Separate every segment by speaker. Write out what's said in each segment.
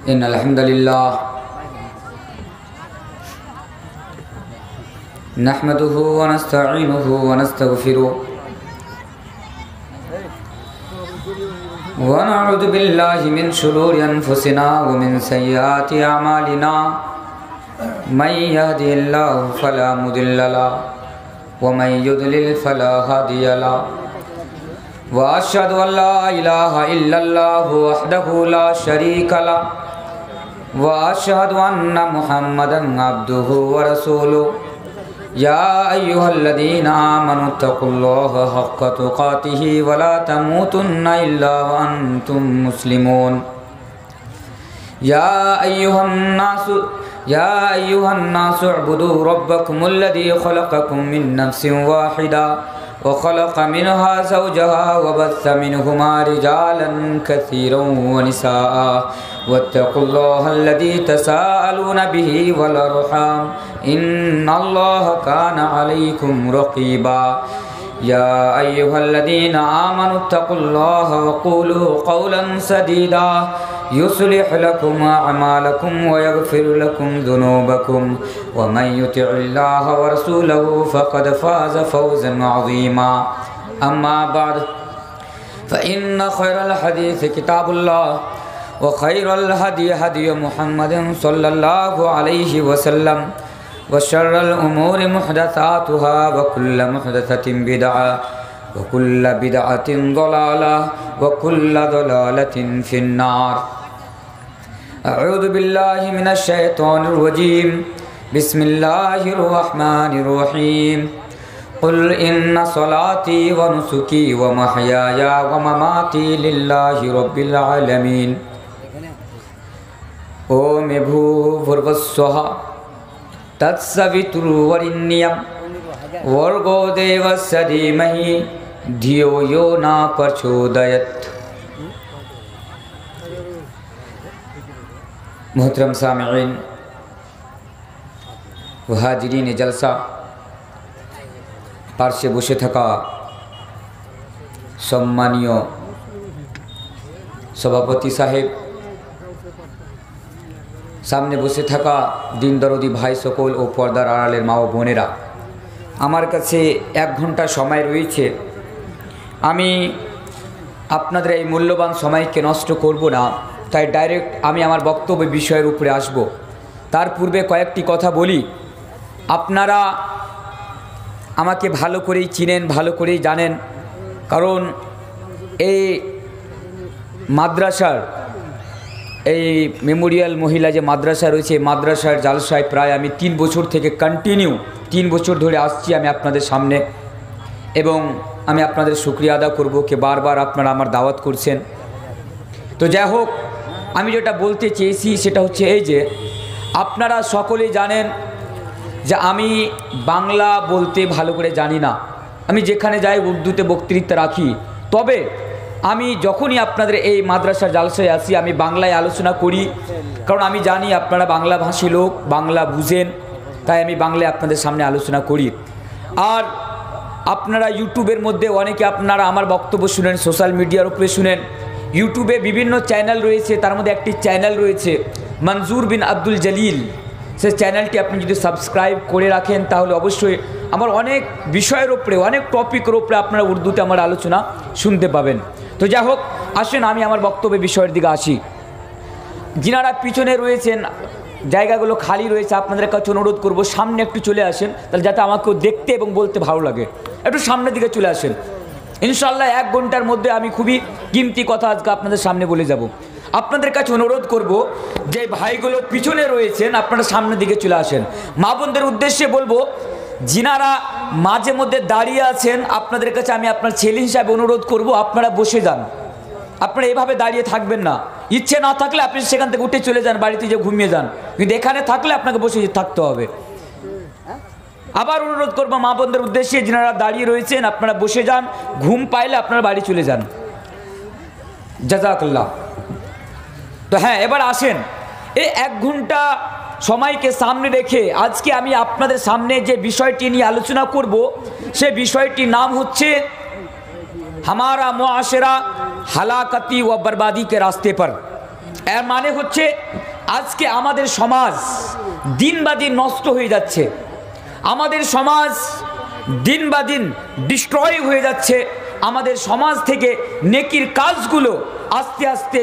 Speaker 1: إن الحمد لله نحمده ونستعينه ونستغفره ونعوذ بالله من شرور أنفسنا ومن سيئات أعمالنا من يهده الله فلا مضل له ومن يضلل فلا هادي له وأشهد أن لا إله إلا الله وحده لا شريك له وأشهد أن محمدا عبده ورسوله يا أيها الذين آمنوا اتقوا الله حق تقاته ولا تموتن إلا وأنتم مسلمون يا أيها الناس اعبدوا ربكم الذي خلقكم من نفس واحدة وخلق منها زوجها وبث منهما رجالا كثيرا ونساء واتقوا الله الذي تساءلون به والأرحام إن الله كان عليكم رقيبا يا أيها الذين آمنوا اتقوا الله وقولوا قولا سديدا يصلح لكم أعمالكم ويغفر لكم ذنوبكم ومن يطع الله ورسوله فقد فاز فوزا عظيما أما بعد فإن خير الحديث كتاب الله وخير الهدي هدي محمد صلى الله عليه وسلم وشر الأمور محدثاتها وكل محدثة بدعة وكل بدعة ضلالة وكل ضلالة في النار أعوذ بالله من الشيطان الرجيم بسم الله الرحمن الرحيم قل إن صلاتي ونسكي ومحياي ومماتي لله رب العالمين ओम भूर्भुवस्वः तत्सवितुर्वरेण्यं भर्गो देवस्य धीमहि धियो यो न प्रचोदयात्। मोहतरम सामिईन व हाजिरीन जलसा, पार्श्वे बसे थाका सम्मानीय सभापति साहेब, सामने बसे थाका दिन दरदी भाई सकल और पर्दार आड़ालेर मा ओ बोनेरा, आमार काछे एक घंटा समय रयेछे। आमी आपनादेर एई मूल्यबान समयके नष्ट करब ना, ताई डायरेक्ट आमी आमार बक्तव्य विषयेर उपरे आसबो। तार पूर्वे कयेकटी कथा बोली। आपनारा आमाके भालो करेई चिनेन, भालो करेई जानेन, कारण एई माद्रासार এই মেমোরিয়াল মহিলা যে মাদ্রাসা রয়েছে, মাদ্রাসার জালসায় প্রায় আমি 3 বছর থেকে কন্টিনিউ 3 বছর ধরে আসছি আমি আপনাদের সামনে, এবং আমি আপনাদের শুকরিয়া আদা করব যে বারবার আপনারা আমার দাওয়াত করছেন। তো যাই হোক, আমি যেটা বলতে চেয়েছি সেটা হচ্ছে এই যে আপনারা সকলেই জানেন যে আমি বাংলা বলতে ভালো করে জানি না। আমি যেখানে যাই উর্দুতে বক্তৃতা রাখি, তবে আমি যখনই আপনাদের এই মাদ্রাসার জালসায় আসি আমি বাংলায় আলোচনা করি, কারণ আমি জানি আপনারা বাংলা ভাষী লোক, বাংলা বুঝেন, তাই আমি বাংলায় আপনাদের সামনে আলোচনা করি। আর আপনারা ইউটিউবের মধ্যে অনেকে আপনারা আমার বক্তব্য শুনেন, সোশ্যাল মিডিয়ার উপরে শুনেন। ইউটিউবে বিভিন্ন চ্যানেল রয়েছে, তার মধ্যে একটি চ্যানেল রয়েছে মনজুর বিন আব্দুল জলিল। সেই চ্যানেলটি আপনি যদি সাবস্ক্রাইব করে রাখেন তাহলে অবশ্যই আমার অনেক বিষয়ের উপরে, অনেক টপিকের উপরে আপনারা উর্দুতে আমার আলোচনা শুনতে পাবেন। তো যাই হোক, আসেন আমি আমার বক্তব্যের বিষয়ের দিকে আসি। যিনারা পিছনে রয়েছেন, জায়গাগুলো খালি রয়েছে, আপনাদের কাছে অনুরোধ করব সামনে একটু চলে আসেন, তাহলে যাতে আমাকেও দেখতে এবং বলতে ভালো লাগে। একটু সামনের দিকে চলে আসেন। ইনশাআল্লাহ 1 ঘন্টার মধ্যে আমি খুবই কিমতি কথা আজকে আপনাদের সামনে বলে যাব। আপনাদের কাছে অনুরোধ করব যে ভাইগুলো পিছনে রয়েছেন আপনারা সামনের দিকে চলে আসেন। মা বোনদের উদ্দেশ্যে বলবো, যিনারা মাঝে মধ্যে দাঁড়িয়ে আছেন আপনাদের কাছে আমি আপনার ছেলে হিসাবে অনুরোধ করব আপনারা বসে যান। আপনারা এভাবে দাঁড়িয়ে থাকবেন না। ইচ্ছে না থাকলে আপনি সেখান থেকে উঠে চলে যান, বাড়িতে যে ঘুমিয়ে যান, কিন্তু এখানে থাকলে আপনাকে বসে থাকতে হবে। আবার অনুরোধ করব মা বোনদের উদ্দেশ্যে, যিনারা দাঁড়িয়ে রয়েছেন আপনারা বসে যান, ঘুম পাইলে আপনারা বাড়ি চলে যান। জাযাকাল্লাহ। তো হ্যাঁ, এবার আসেন, এই 1 ঘন্টা সময়কে সামনে রেখে আজকে আমি আপনাদের সামনে যে বিষয়টি নিয়ে আলোচনা করব সে বিষয়টির নাম হচ্ছে हमारा मुआशरा हलाकती व बर्बादी के रास्ते पर। এর মানে হচ্ছে আজকে আমাদের সমাজ দিন বা দিন নষ্ট হয়ে যাচ্ছে, আমাদের সমাজ দিন বা দিন ডিস্ট্রয় হয়ে যাচ্ছে, আমাদের সমাজ থেকে নেকির কাজগুলো আস্তে আস্তে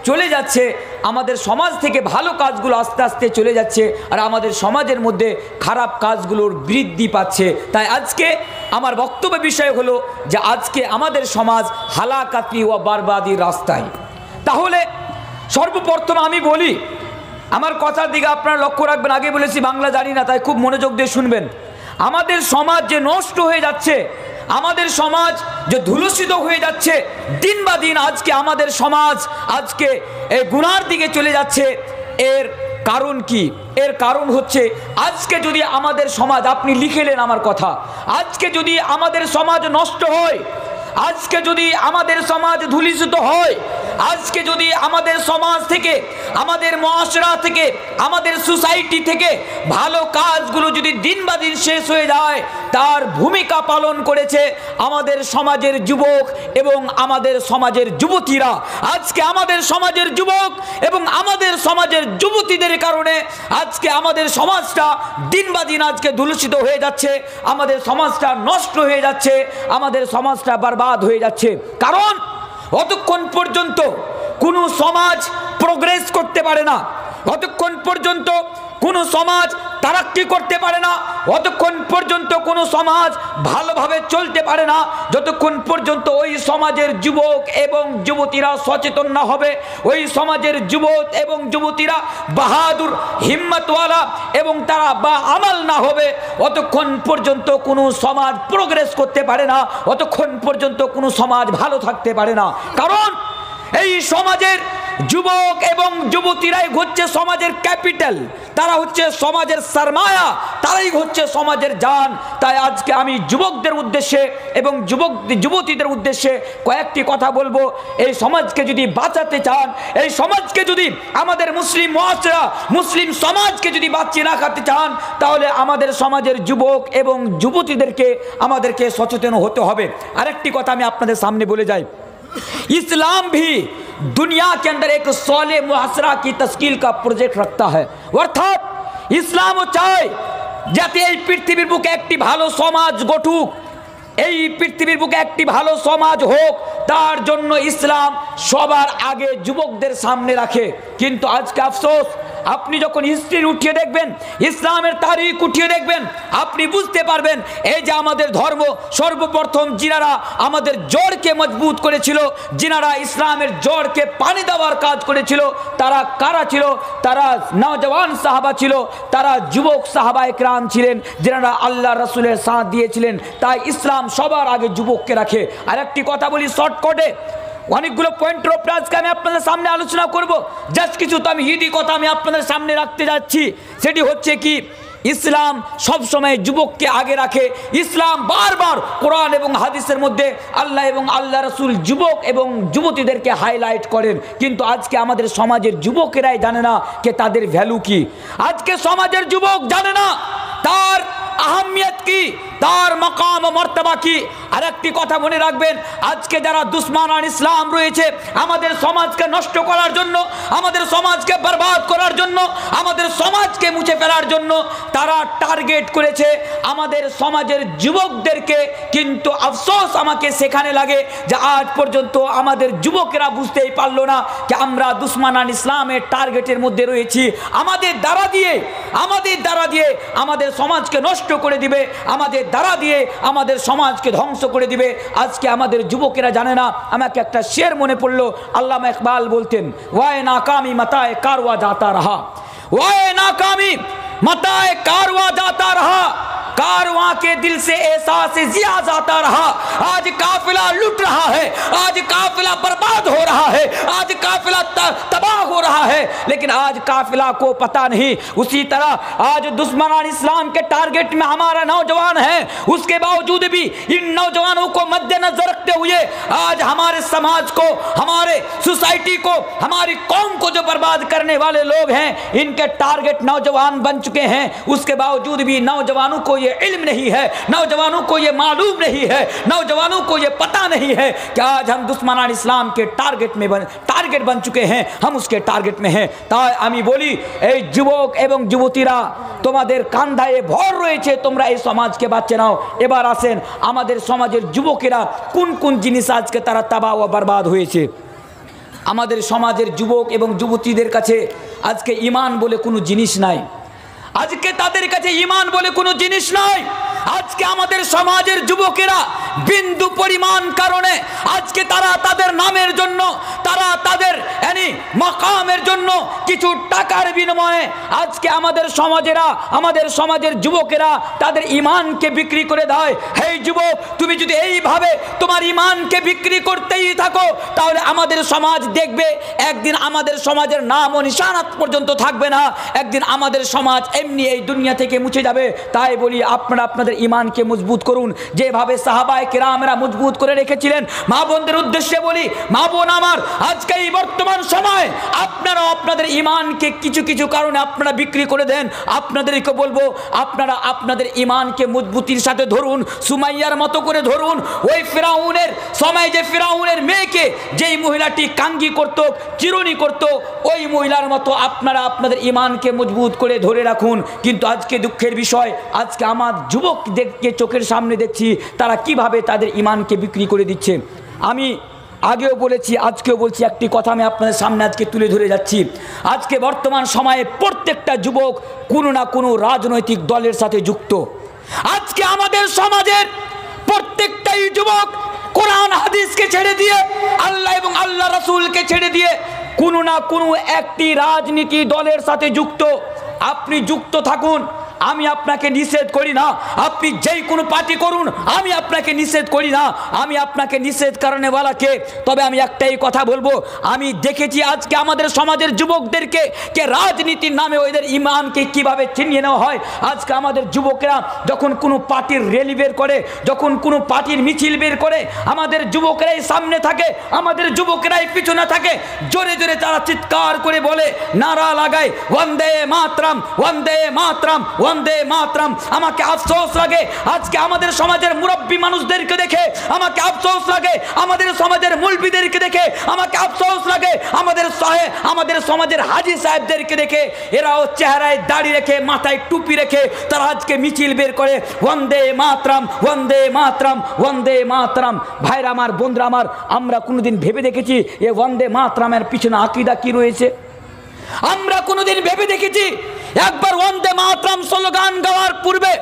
Speaker 1: চলে যাচ্ছে, আমাদের সমাজ থেকে ভালো কাজগুলো আস্তে আস্তে চলে যাচ্ছে, আর আমাদের সমাজের মধ্যে খারাপ কাজগুলোর বৃদ্ধি পাচ্ছে। তাই আজকে আমার বক্তব্য বিষয় হলো যে আজকে আমাদের সমাজ হালাকাতি ও বরবাদির রাস্তায়। তাহলে সর্বপ্রথম আমি বলি, আমার কথার দিকে আপনারা লক্ষ্য রাখবেন, আগে বলেছি বাংলা জানি না তাই খুব মনোযোগ দিয়ে শুনবেন। আমাদের সমাজ যে নষ্ট হয়ে যাচ্ছে, আমাদের সমাজ যে ধুলুষিত হয়ে যাচ্ছে দিন বা দিন, আজকে আমাদের সমাজ আজকে এই গুনার দিকে চলে যাচ্ছে, এর কারণ কি? এর কারণ হচ্ছে আজকে যদি আমাদের সমাজ, আপনি লিখেলেন আমার কথা, আজকে যদি আমাদের সমাজ নষ্ট হয়, আজকে যদি আমাদের সমাজ ধূলিসাৎ হয়, আজকে যদি আমাদের সমাজ থেকে, আমাদের মহাশরা থেকে, আমাদের সোসাইটি থেকে ভালো কাজগুলো যদি দিন বা দিন শেষ হয়ে যায়, তার ভূমিকা পালন করেছে আমাদের সমাজের যুবক এবং আমাদের সমাজের যুবতীরা। আজকে আমাদের সমাজের যুবক এবং আমাদের সমাজের যুবতীদের কারণে আজকে আমাদের সমাজটা দিন বা দিন আজকে ধূলিসাৎ হয়ে যাচ্ছে, আমাদের সমাজটা নষ্ট হয়ে যাচ্ছে, আমাদের সমাজটা বরবাদ হয়ে যাচ্ছে। কারণ অতক্ষণ পর্যন্ত কোনো সমাজ প্রোগ্রেস করতে পারে না, অতক্ষণ পর্যন্ত কোনো সমাজ তারাক্কি করতে পারে না, অতক্ষণ পর্যন্ত কোনো সমাজ ভালোভাবে চলতে পারে না, যতক্ষণ পর্যন্ত ওই সমাজের যুবক এবং যুবতীরা সচেতন না হবে, ওই সমাজের যুবক এবং যুবতীরা বাহাদুর হিম্মতওয়ালা এবং তারা বা আমাল না হবে, অতক্ষণ পর্যন্ত কোনো সমাজ প্রোগ্রেস করতে পারে না, অতক্ষণ পর্যন্ত কোনো সমাজ ভালো থাকতে পারে না। কারণ এই সমাজের যুবক এবং যুবতীরাই হচ্ছে সমাজের ক্যাপিটাল, তারা হচ্ছে সমাজের সরমায়া, তারাই হচ্ছে সমাজের জান। তাই আজকে আমি যুবকদের উদ্দেশ্যে এবং যুবতীদের উদ্দেশ্যে কয়েকটি কথা বলবো। এই সমাজকে যদি বাঁচাতে চান, এই সমাজকে যদি আমাদের মুসলিম মুআশরা, মুসলিম সমাজকে যদি বাঁচিয়ে রাখতে চান, তাহলে আমাদের সমাজের যুবক এবং যুবতীদেরকে আমাদেরকে সচেতন হতে হবে। আরেকটি কথা আমি আপনাদের সামনে বলে যাই, इस्लाम भी दुनिया के अंदर एक सौले मुआशरा की तश्कील का प्रोजेक्ट रखता है। अर्थात इस्लामও চায় যাতে এই পৃথিবীর বুকে একটি ভালো সমাজ গঠুক, এই পৃথিবীর বুকে একটি ভালো সমাজ হোক, তার জন্য ইসলাম সবার আগে যুবকদের সামনে রাখে। কিন্তু আজকে আফসোস, আপনি যখন হিস্ট্রি উঠিয়ে দেখবেন, ইসলামের তারিখ উঠিয়ে দেখবেন, আপনি বুঝতে পারবেন এই যে আমাদের ধর্ম সর্বপ্রথম যিনারা আমাদের জড়কে মজবুত করেছিল, যিনারা ইসলামের জড়কে পানি দেওয়ার কাজ করেছিল, তারা কারা ছিল? তারা নওজওয়ান সাহাবা ছিল, তারা যুবক সাহাবা একরাম ছিলেন, যিনারা আল্লাহ রাসূলের সাথ দিয়েছিলেন। তাই ইসলাম সবার আগে যুবককে রাখে। আর একটি কথা বলি শর্টকাটে, অনেকগুলো পয়েন্টের উপরে আজকে আমি আপনাদের সামনে আলোচনা করব, জাস্ট কিছু তামহিদি কথা আমি আপনাদের সামনে রাখতে যাচ্ছি। সেটি হচ্ছে কি, ইসলাম সবসময় যুবককে আগে রাখে। ইসলাম বারবার কোরআন এবং হাদিসের মধ্যে আল্লাহ এবং আল্লাহ রাসূল যুবক এবং যুবতীদেরকে হাইলাইট করেন। কিন্তু আজকে আমাদের সমাজের যুবকেরাই জানে না যে তাদের ভ্যালু কি। আজকে সমাজের যুবক জানে না তার আহমিয়ত কি, তার মাকাম ও মর্তবা কি। আর একটি কথা মনে রাখবেন, আজকে যারা দুশ্মনান ইসলাম রয়েছে আমাদের সমাজকে নষ্ট করার জন্য, আমাদের সমাজকে বরবাদ করার জন্য, আমাদের সমাজকে মুছে ফেলার জন্য তারা টার্গেট করেছে আমাদের সমাজের যুবকদেরকে। কিন্তু আফসোস আমাকে সেখানে লাগে যে আজ পর্যন্ত আমাদের যুবকেরা বুঝতেই পারলো না যে আমরা দুশ্মনান ইসলামের টার্গেটের মধ্যে রয়েছি। আমাদের দ্বারা দিয়ে আমাদের সমাজকে নষ্ট করে দিবে, আমাদের দ্বারা দিয়ে আমাদের সমাজকে ধ্বংস করে দিবে। আজকে আমাদের যুবকেরা জানে না। আমাকে একটা শের মনে পড়লো, আল্লামা ইকবাল বলতেন, ওয়ায়ে নাকামি মাতায়ে কারওয়া जाता रहा, ওয়ায়ে নাকামি মাতায়ে কারওয়া जाता रहा, कारवां के दिल से एहसास जिया जाता रहा। आज काफिला लुट रहा है, आज काफिला बर्बाद हो रहा है, आज काफिला तबाह हो रहा है, लेकिन आज काफिला को पता नहीं। उसी तरह आज दुश्मनान इस्लाम के टारगेट में हमारा नौजवान है, उसके बावजूद भी इन नौजवानों को मद्देनजर रखते हुए आज हमारे समाज को, हमारे सोसाइटी को, हमारी कौम को जो बर्बाद करने वाले लोग हैं, इनके टारगेट नौजवान बन चुके हैं। उसके बावजूद भी नौजवानों को ये ये इल्म नहीं है, नौजवानों को ये मालूम नहीं है, नौजवानों को ये पता नहीं है कि आज हम दुश्मनान इस्लाम के टारगेट बन चुके हैं, हम उसके टारगेट में हैं। তাই আমি বলি, এই যুবক এবং যুবতীরা তোমাদের কাঁধায় ভর রয়েছে, তোমরা এই সমাজকে বাঁচিয়ে নাও। এবার আসেন আমাদের সমাজের যুবকেরা কোন কোন জিনিস আজকে তারা তাবাহ ও বরবাদ হয়েছে। আমাদের সমাজের যুবক এবং যুবতীদের কাছে আজকে ঈমান বলে কোনো জিনিস নাই, আজকে তাদের কাছে ঈমান বলে কোনো জিনিস নাই। আজকে আমাদের সমাজের যুবকেরা বিন্দু পরিমাণ কারণে আজকে তারা তাদের নামের জন্য, তারা তাদের মাকামের জন্য কিছু টাকার বিনিময়ে আজকে আমাদের সমাজের যুবকেরা তাদের ঈমানকে বিক্রি করে দেয়। হে যুবক, তুমি যদি এইভাবে তোমার ঈমানকে বিক্রি করতেই থাকো, তাহলে আমাদের সমাজ দেখবে একদিন আমাদের সমাজের নাম ও নিশানাত পর্যন্ত থাকবে না, একদিন আমাদের সমাজ এমনি এই দুনিয়া থেকে মুছে যাবে। তাই বলি, আপনারা আপনাদের ঈমানকে মজবুত করুন, যেভাবে সাহাবায়ে কেরামরা মজবুত করে রেখেছিলেন। মা বোনদের উদ্দেশ্যে বলি, মা বোন আমার, আজকে এই বর্তমান সময় আপনারা আপনাদের ঈমানকে কিছু কিছু কারণে আপনারা বিক্রি করে দেন। আপনাদেরকে বলবো, আপনারা আপনাদের ঈমানকে মজবুতির সাথে ধরুন, সুমাইয়ার মতো করে ধরুন। ওই ফিরাউনের সময় যে ফিরাউনের মেয়েকে যেই মহিলাটি কাঙ্গি করত, চিরুনি করত, ওই মহিলার মতো আপনারা আপনাদের ঈমানকে মজবুত করে ধরে রাখুন। কিন্তু আজকে দুঃখের বিষয়, আজকে আমার যুবকদেরকে চোখের সামনে দেখছি তারা কিভাবে তাদের ঈমানকে বিক্রি করে দিচ্ছে। আমি আগেও বলেছি, আজকেও বলছি, একটি কথা আমি আপনাদের সামনে আজকে তুলে ধরে যাচ্ছি। আজকে বর্তমান সময়ে প্রত্যেকটা যুবক কোনো না কোনো রাজনৈতিক দলের সাথে যুক্ত। আজকে আমাদের সমাজের প্রত্যেকটাই যুবক কোরআন হাদিসকে ছেড়ে দিয়ে, আল্লাহ এবং আল্লাহ রাসূলকে ছেড়ে দিয়ে কোনো না কোনো একটি রাজনীতি দলের সাথে যুক্ত। আপনি যুক্ত থাকুন, আমি আপনাকে নিষেধ করি না। আপনি যেই কোনো পার্টি করুন, আমি আপনাকে নিষেধ করি না। আমি আপনাকে নিষেধ কারণে বলাকে, তবে আমি একটাই কথা বলবো, আমি দেখেছি আজকে আমাদের সমাজের যুবকদেরকে রাজনীতির নামে ওদের ঈমানকে কিভাবে ছিনিয়ে নেওয়া হয়। আজকে আমাদের যুবকেরা যখন কোনো পার্টির র্যালি বের করে, যখন কোনো পার্টির মিছিল বের করে, আমাদের যুবকেরাই সামনে থাকে, আমাদের যুবকেরাই পিছনে থাকে, জোরে জোরে তারা চিৎকার করে বলে, নারা লাগায়, বন্দে মাতরম, বন্দে মাতরম, বন্দে মাতরম। আমাকে আফসোস লাগে আজকে আমাদের সমাজের মুরব্বী মানুষদেরকে দেখে, আমাকে আফসোস লাগে আমাদের সমাজের মুলবিদেরকে দেখে, আমাকে আফসোস লাগে আমাদের সমাজের হাজি সাহেবদেরকে দেখে। এরাও চেহারায় দাড়ি রেখে, মাথায় টুপি রেখে তারা আজকে মিছিল বের করে, বন্দে মাতরম, বন্দে মাতরম, বন্দে মাতরম। ভাইরা আমার, বন্ধুরা আমার, আমরা কোনোদিন ভেবে দেখেছি এ বন্দে মাতরমের পিছনে আকীদা কি রয়েছে? আমরা কোনোদিন ভেবে দেখেছি? একবার বন্দে মাতরম স্লোগান গাওয়ার পূর্বে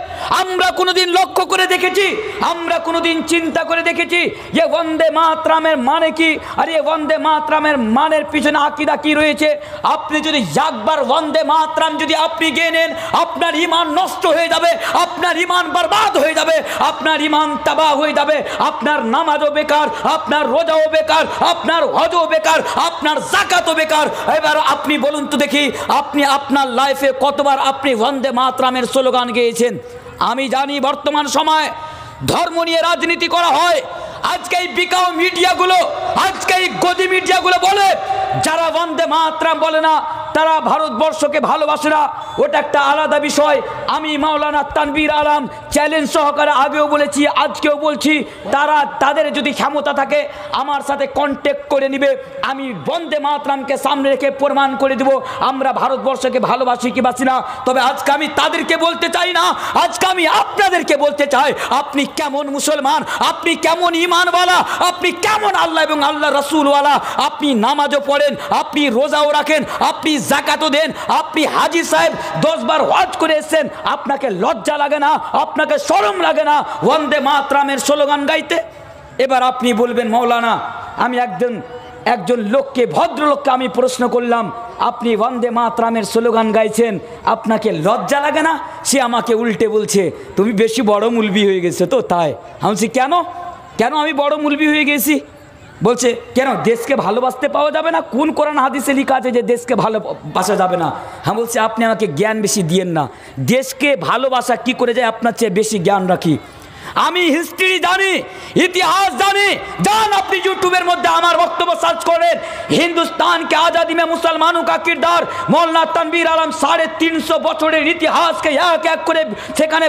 Speaker 1: আমরা কোনোদিন লক্ষ্য করে দেখেছি? আমরা কোনোদিন চিন্তা করে দেখেছি যে বন্দে মাতরমের মানে কি, আর এই বন্দে মাতরমের মানের পিছনে আকীদা কি রয়েছে? আপনি যদি একবার বন্দে মাতরম যদি আপনি গেয়ে নেন, আপনার ঈমান নষ্ট হয়ে যাবে, আপনার ঈমান বরবাদ হয়ে যাবে, আপনার ঈমান তাবাহ হয়ে যাবে, আপনার নামাজও বেকার, আপনার রোজাও বেকার, আপনার হজও বেকার, আপনার যাকাতও বেকার। এবার আপনি বলুন তো দেখি, আপনি আপনার লাইফে কতবার আপনি বন্দে মাতরমের স্লোগান গেয়েছেন? আমি জানি বর্তমান সময় ধর্ম নিয়ে রাজনীতি করা হয়। আজকে এই বিকাও মিডিয়াগুলো, আজকে এই গদি মিডিয়াগুলো বলে, যারা বন্দে মাতরম বলে না তারা ভারতবর্ষকে ভালোবাসে না, ওটা একটা আলাদা বিষয়। আমি মাওলানা তানবীর আলম চ্যালেঞ্জ সহকারে আগেও বলেছি, আজকেও বলছি, তাদের যদি ক্ষমতা থাকে আমার সাথে কন্ট্যাক্ট করে নিবে, আমি বন্দে মাতরমকে সামনে রেখে প্রমাণ করে দেব আমরা ভারতবর্ষকে ভালোবাসি কি বাসি না। তবে আজকে আমি তাদেরকে বলতে চাই না, আজকে আমি আপনাদেরকে বলতে চাই, আপনি কেমন মুসলমান, আপনি কেমন ঈমানওয়ালা, আপনি কেমন আল্লাহ এবং আল্লাহ রাসূলওয়ালা। আপনি নামাজও পড়েন, আপনি রোজাও রাখেন, আপনি যাকাতও দেন, আপনি হাজি সাহেব 10 বার হজ করে এসেছেন, আপনাকে লজ্জা লাগে না, আপনাকে শরম লাগে না বন্দে মাতরমের স্লোগান গাইতে? এবার আপনি বলবেন, মাওলানা আমি একজন লোককে, ভদ্রলোককে আমি প্রশ্ন করলাম, আপনি বন্দে মাতরমের স্লোগান গাইছেন, আপনাকে লজ্জা লাগে না? সে আমাকে উল্টে বলছে, তুমি বেশি বড় মুলবি হয়ে গেছে তো তাই। আমি বলছি, কেন আমি বড় মুলবি হয়ে গেছি? বলছে, কেন দেশকে ভালোবাসতে পাওয়া যাবে না? কোন কোরআন হাদিসে লেখা আছে যে দেশকে ভালোবাসা যাবে না? হ্যাঁ, বলছে আপনি আমাকে জ্ঞান বেশি দিয়েন না, দেশকে ভালোবাসা কি করে যায় আপনার চেয়ে বেশি জ্ঞান রাখি। আমি হিস্ট্রি জানি, ইতিহাস জানি। जान अपनी यूट्यूबर मध्य हमार वक्तव्य सर्च करें, हिंदुस्तान के आज़ादी में मुसलमानों का किरदार मौलाना तनवीर आलम 350 বছরের ইতিহাসকে এক এক করে সেখানে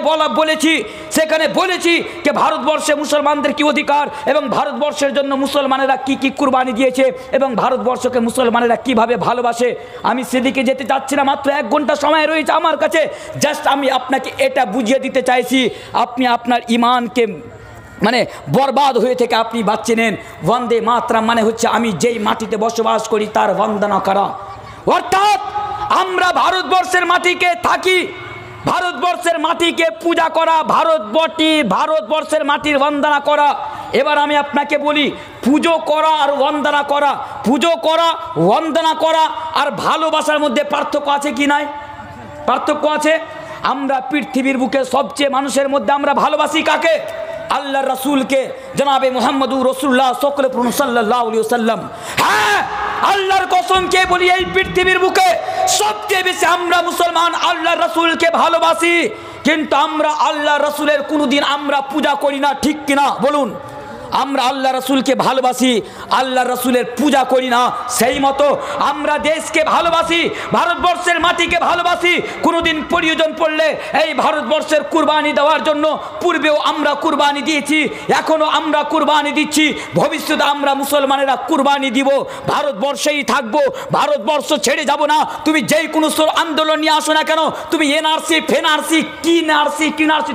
Speaker 1: বলেছি যে ভারতবর্ষে মুসলমানদের কি অধিকার এবং ভারতবর্ষের জন্য মুসলমানেরা কি কি কুরবানি দিয়েছে এবং ভারতবর্ষকে মুসলমানেরা কিভাবে ভালোবাসে। আমি সেদিকে যেতে চাচ্ছি না, মাত্র 1 ঘন্টা সময় রয়েছে আমার কাছে। জাস্ট আমি আপনাকে এটা বুঝিয়ে দিতে চাইছি, আপনি আপনার ঈমানকে মানে বরবাদ হয়ে থেকে আপনি বাঁচিয়ে নেন। বন্দে মাতরম মানে হচ্ছে আমি যেই মাটিতে বসবাস করি তার বন্দনা করা, অর্থাৎ আমরা ভারতবর্ষের মাটিকে থাকি, ভারতবর্ষের মাটিকে পূজা করা, ভারতবর্ষের মাটির বন্দনা করা। এবার আমি আপনাকে বলি, পুজো করা আর বন্দনা করা, পুজো করা বন্দনা করা আর ভালোবাসার মধ্যে পার্থক্য আছে কি নাই? পার্থক্য আছে। আমরা পৃথিবীর বুকে সবচেয়ে মানুষের মধ্যে আমরা ভালোবাসি কাকে? আল্লাহ রসুলকে, জনাবে মুহাম্মদুর রাসূলুল্লাহ সাল্লাল্লাহু আলাইহি ওয়াসাল্লাম। হ্যাঁ, আল্লাহর কসম কে বলি, এই পৃথিবীর বুকে সবচেয়ে বেশি আমরা মুসলমান আল্লাহ রসুলকে ভালোবাসি, কিন্তু আমরা আল্লাহ রসুলের কোনোদিন আমরা পূজা করি না, ঠিক কিনা বলুন? আমরা আল্লাহ রসুলকে ভালোবাসি, আল্লাহ রসুলের পূজা করি না। সেই মতো আমরা দেশকে ভালোবাসি, ভারতবর্ষের মাটিকে ভালোবাসি। কোনোদিন প্রয়োজন পড়লে এই ভারতবর্ষের কুরবানি দেওয়ার জন্য পূর্বেও আমরা কুরবানি দিয়েছি, এখনও আমরা কুরবানি দিচ্ছি, ভবিষ্যতে আমরা মুসলমানেরা কুরবানি দিব। ভারতবর্ষেই থাকবো, ভারতবর্ষ ছেড়ে যাব না। তুমি যেই কোনো আন্দোলন নিয়ে আসো না কেন, তুমি এনআরসি ফেনআরসি কিনারসি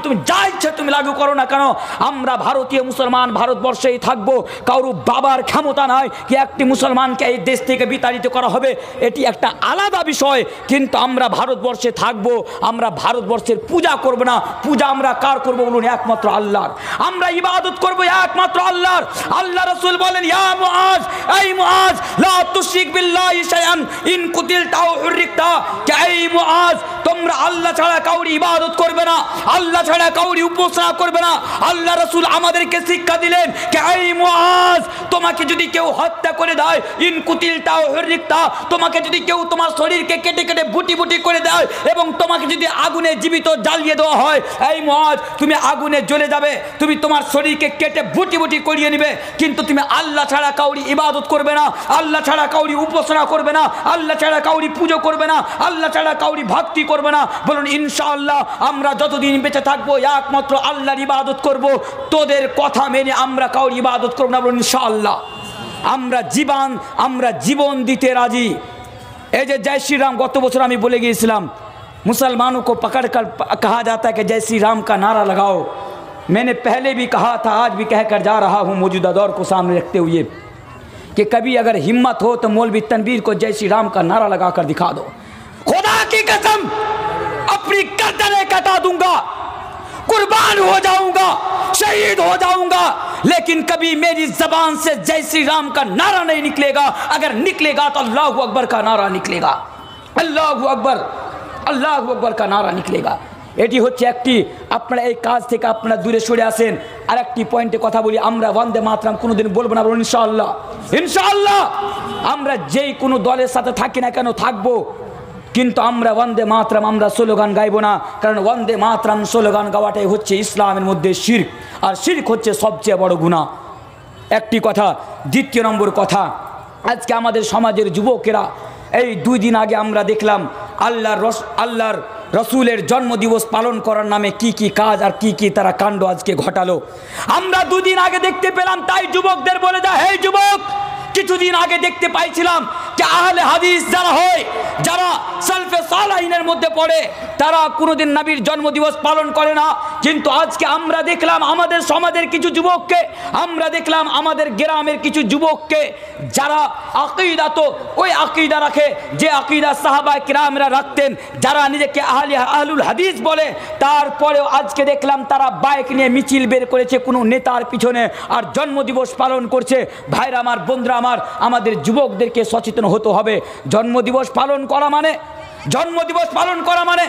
Speaker 1: তুমি যা ইচ্ছে তুমি লাগু করো না কেন, আমরা ভারতীয় মুসলমান ভারতবর্ষেই থাকবো। কারো বাবার ক্ষমতা নয় কি একটি মুসলমানকে এই দেশ থেকে বিতাড়িত করা হবে, এটি একটা আলাদা বিষয়। কিন্তু আমরা ভারতবর্ষে থাকবো, আমরা ভারতবর্ষের পূজা করব না। পূজা আমরা কার করব বলুন? একমাত্র আল্লাহর। আমরা ইবাদত করব একমাত্র আল্লাহর। আল্লাহ রাসূল বলেন, ইয়া মুআজ, এই মুআজ, লা তুশরিক বিল্লাহি শাইআন ইন কুতিলতা আও হুররিকতা, কে এই মুআজ তোমরা আল্লাহ ছাড়া কাউরি ইবাদত করবে না, আল্লাহ ছাড়া কাউরি উপাসনা করবে না। আল্লাহ রাসূল আমাদেরকে শিক্ষা দিলেন কে এই মুআজ, তোমাকে যদি কেউ হত্যা করে দেয়, ইন কুতিলতা আও হুররিকতা, তোমাকে যদি কেউ তোমার শরীরকে কেটে কেটে বুটি বুটি করে দেয় এবং তোমাকে যদি আগুনে জীবিত জ্বালিয়ে দেওয়া হয়, এই মুআজ তুমি আগুনে জ্বলে যাবে, তুমি তোমার শরীরকে কেটে বুটি বুটি করিয়ে নেবে, কিন্তু তুমি আল্লাহ ছাড়া কাউরি ইবাদত করবে না, আল্লাহ ছাড়া কাউরি উপাসনা করবে না, আল্লাহ ছাড়া কাউরি পুজো করবে না, আল্লাহ ছাড়া কাউরি ভক্তি করবে না। বলুন ইনশাআল্লাহ আমরা যতদিন বেঁচে থাকবো একমাত্র আল্লাহর ইবাদত করব, তোদের কথা মেনে আমরা কাউরি ইবাদত করব না। বলুন ইনশাআল্লাহ। আমরা জীবন দিতে রাজি। এই যে জয় श्री राम, गत বছর আমি বলে গিয়েছিলাম, मुसलमानों को पकड़ कर कहा जाता है कि जय श्री राम का नारा लगाओ। मैंने पहले भी कहा था, आज भी कहकर जा रहा हूँ मौजूदा दौर को सामने रखते हुए, कि कभी अगर हिम्मत हो तो मौलवी तनवीर को जय श्री राम का नारा लगा कर दिखा दो। खुदा की कसम अपनी गर्दनें कटा दूंगा, कुर्बान हो जाऊंगा, शहीद हो जाऊंगा, लेकिन कभी मेरी जबान से जय श्री राम का नारा नहीं निकलेगा। अगर निकलेगा तो अल्लाहु अकबर का नारा निकलेगा, अल्लाहु अकबर, अल्लाहु अकबर का नारा निकलेगा। এটি হচ্ছে একটি, আপনারা এই কাজ থেকে আপনারা দূরে সরে আসেন। আর একটি পয়েন্টে কথা বলি, আমরা বন্দে মাতরম কোনোদিন বলবো না, বলুন ইনশাআল্লাহ। ইনশাআল্লাহ আমরা যেই কোনো দলের সাথে থাকি না কেন থাকবো, কিন্তু আমরা বন্দে মাতরম আমরা স্লোগান গাইব না, কারণ বন্দে মাতরম স্লোগান গাওয়াটাই হচ্ছে ইসলামের মধ্যে শিরক, আর শিরক হচ্ছে সবচেয়ে বড় গুনাহ। একটি কথা। দ্বিতীয় নম্বর কথা, আজকে আমাদের সমাজের যুবকেরা, এই 2 দিন আগে আমরা দেখলাম আল্লাহর রসুলের জন্মদিবস পালন করার নামে কি কি কাজ আর কি কি তারা কাণ্ড আজকে ঘটালো। আমরা 2 দিন আগে দেখতে পেলাম, তাই যুবকদের বলে যায়, হে যুবক, কিছুদিন আগে দেখতে পাইছিলাম যে আহলে হাদিস যারা হয়, যারা সালফে সালাহিনের মধ্যে পড়ে, তারা কোনোদিন নবীর জন্মদিবস পালন করে না। কিন্তু আজকে আমরা দেখলাম আমাদের সমাজের কিছু যুবককে, আমরা দেখলাম আমাদের গ্রামের কিছু যুবককে, যারা আকীদা তো ওই আকীদা রাখে যে আকীদা সাহাবা কিরামরা রাখতেন, যারা নিজেকে আহলুল হাদিস বলে, তারপরেও আজকে দেখলাম তারা বাইক নিয়ে মিছিল বের করেছে কোনো নেতার পিছনে আর জন্মদিবস পালন করছে। ভাইরা আমার, বন্ধুরা আমার, আমাদের যুবকদেরকে সচেতন হতে হবে। জন্মদিবস পালন করা মানে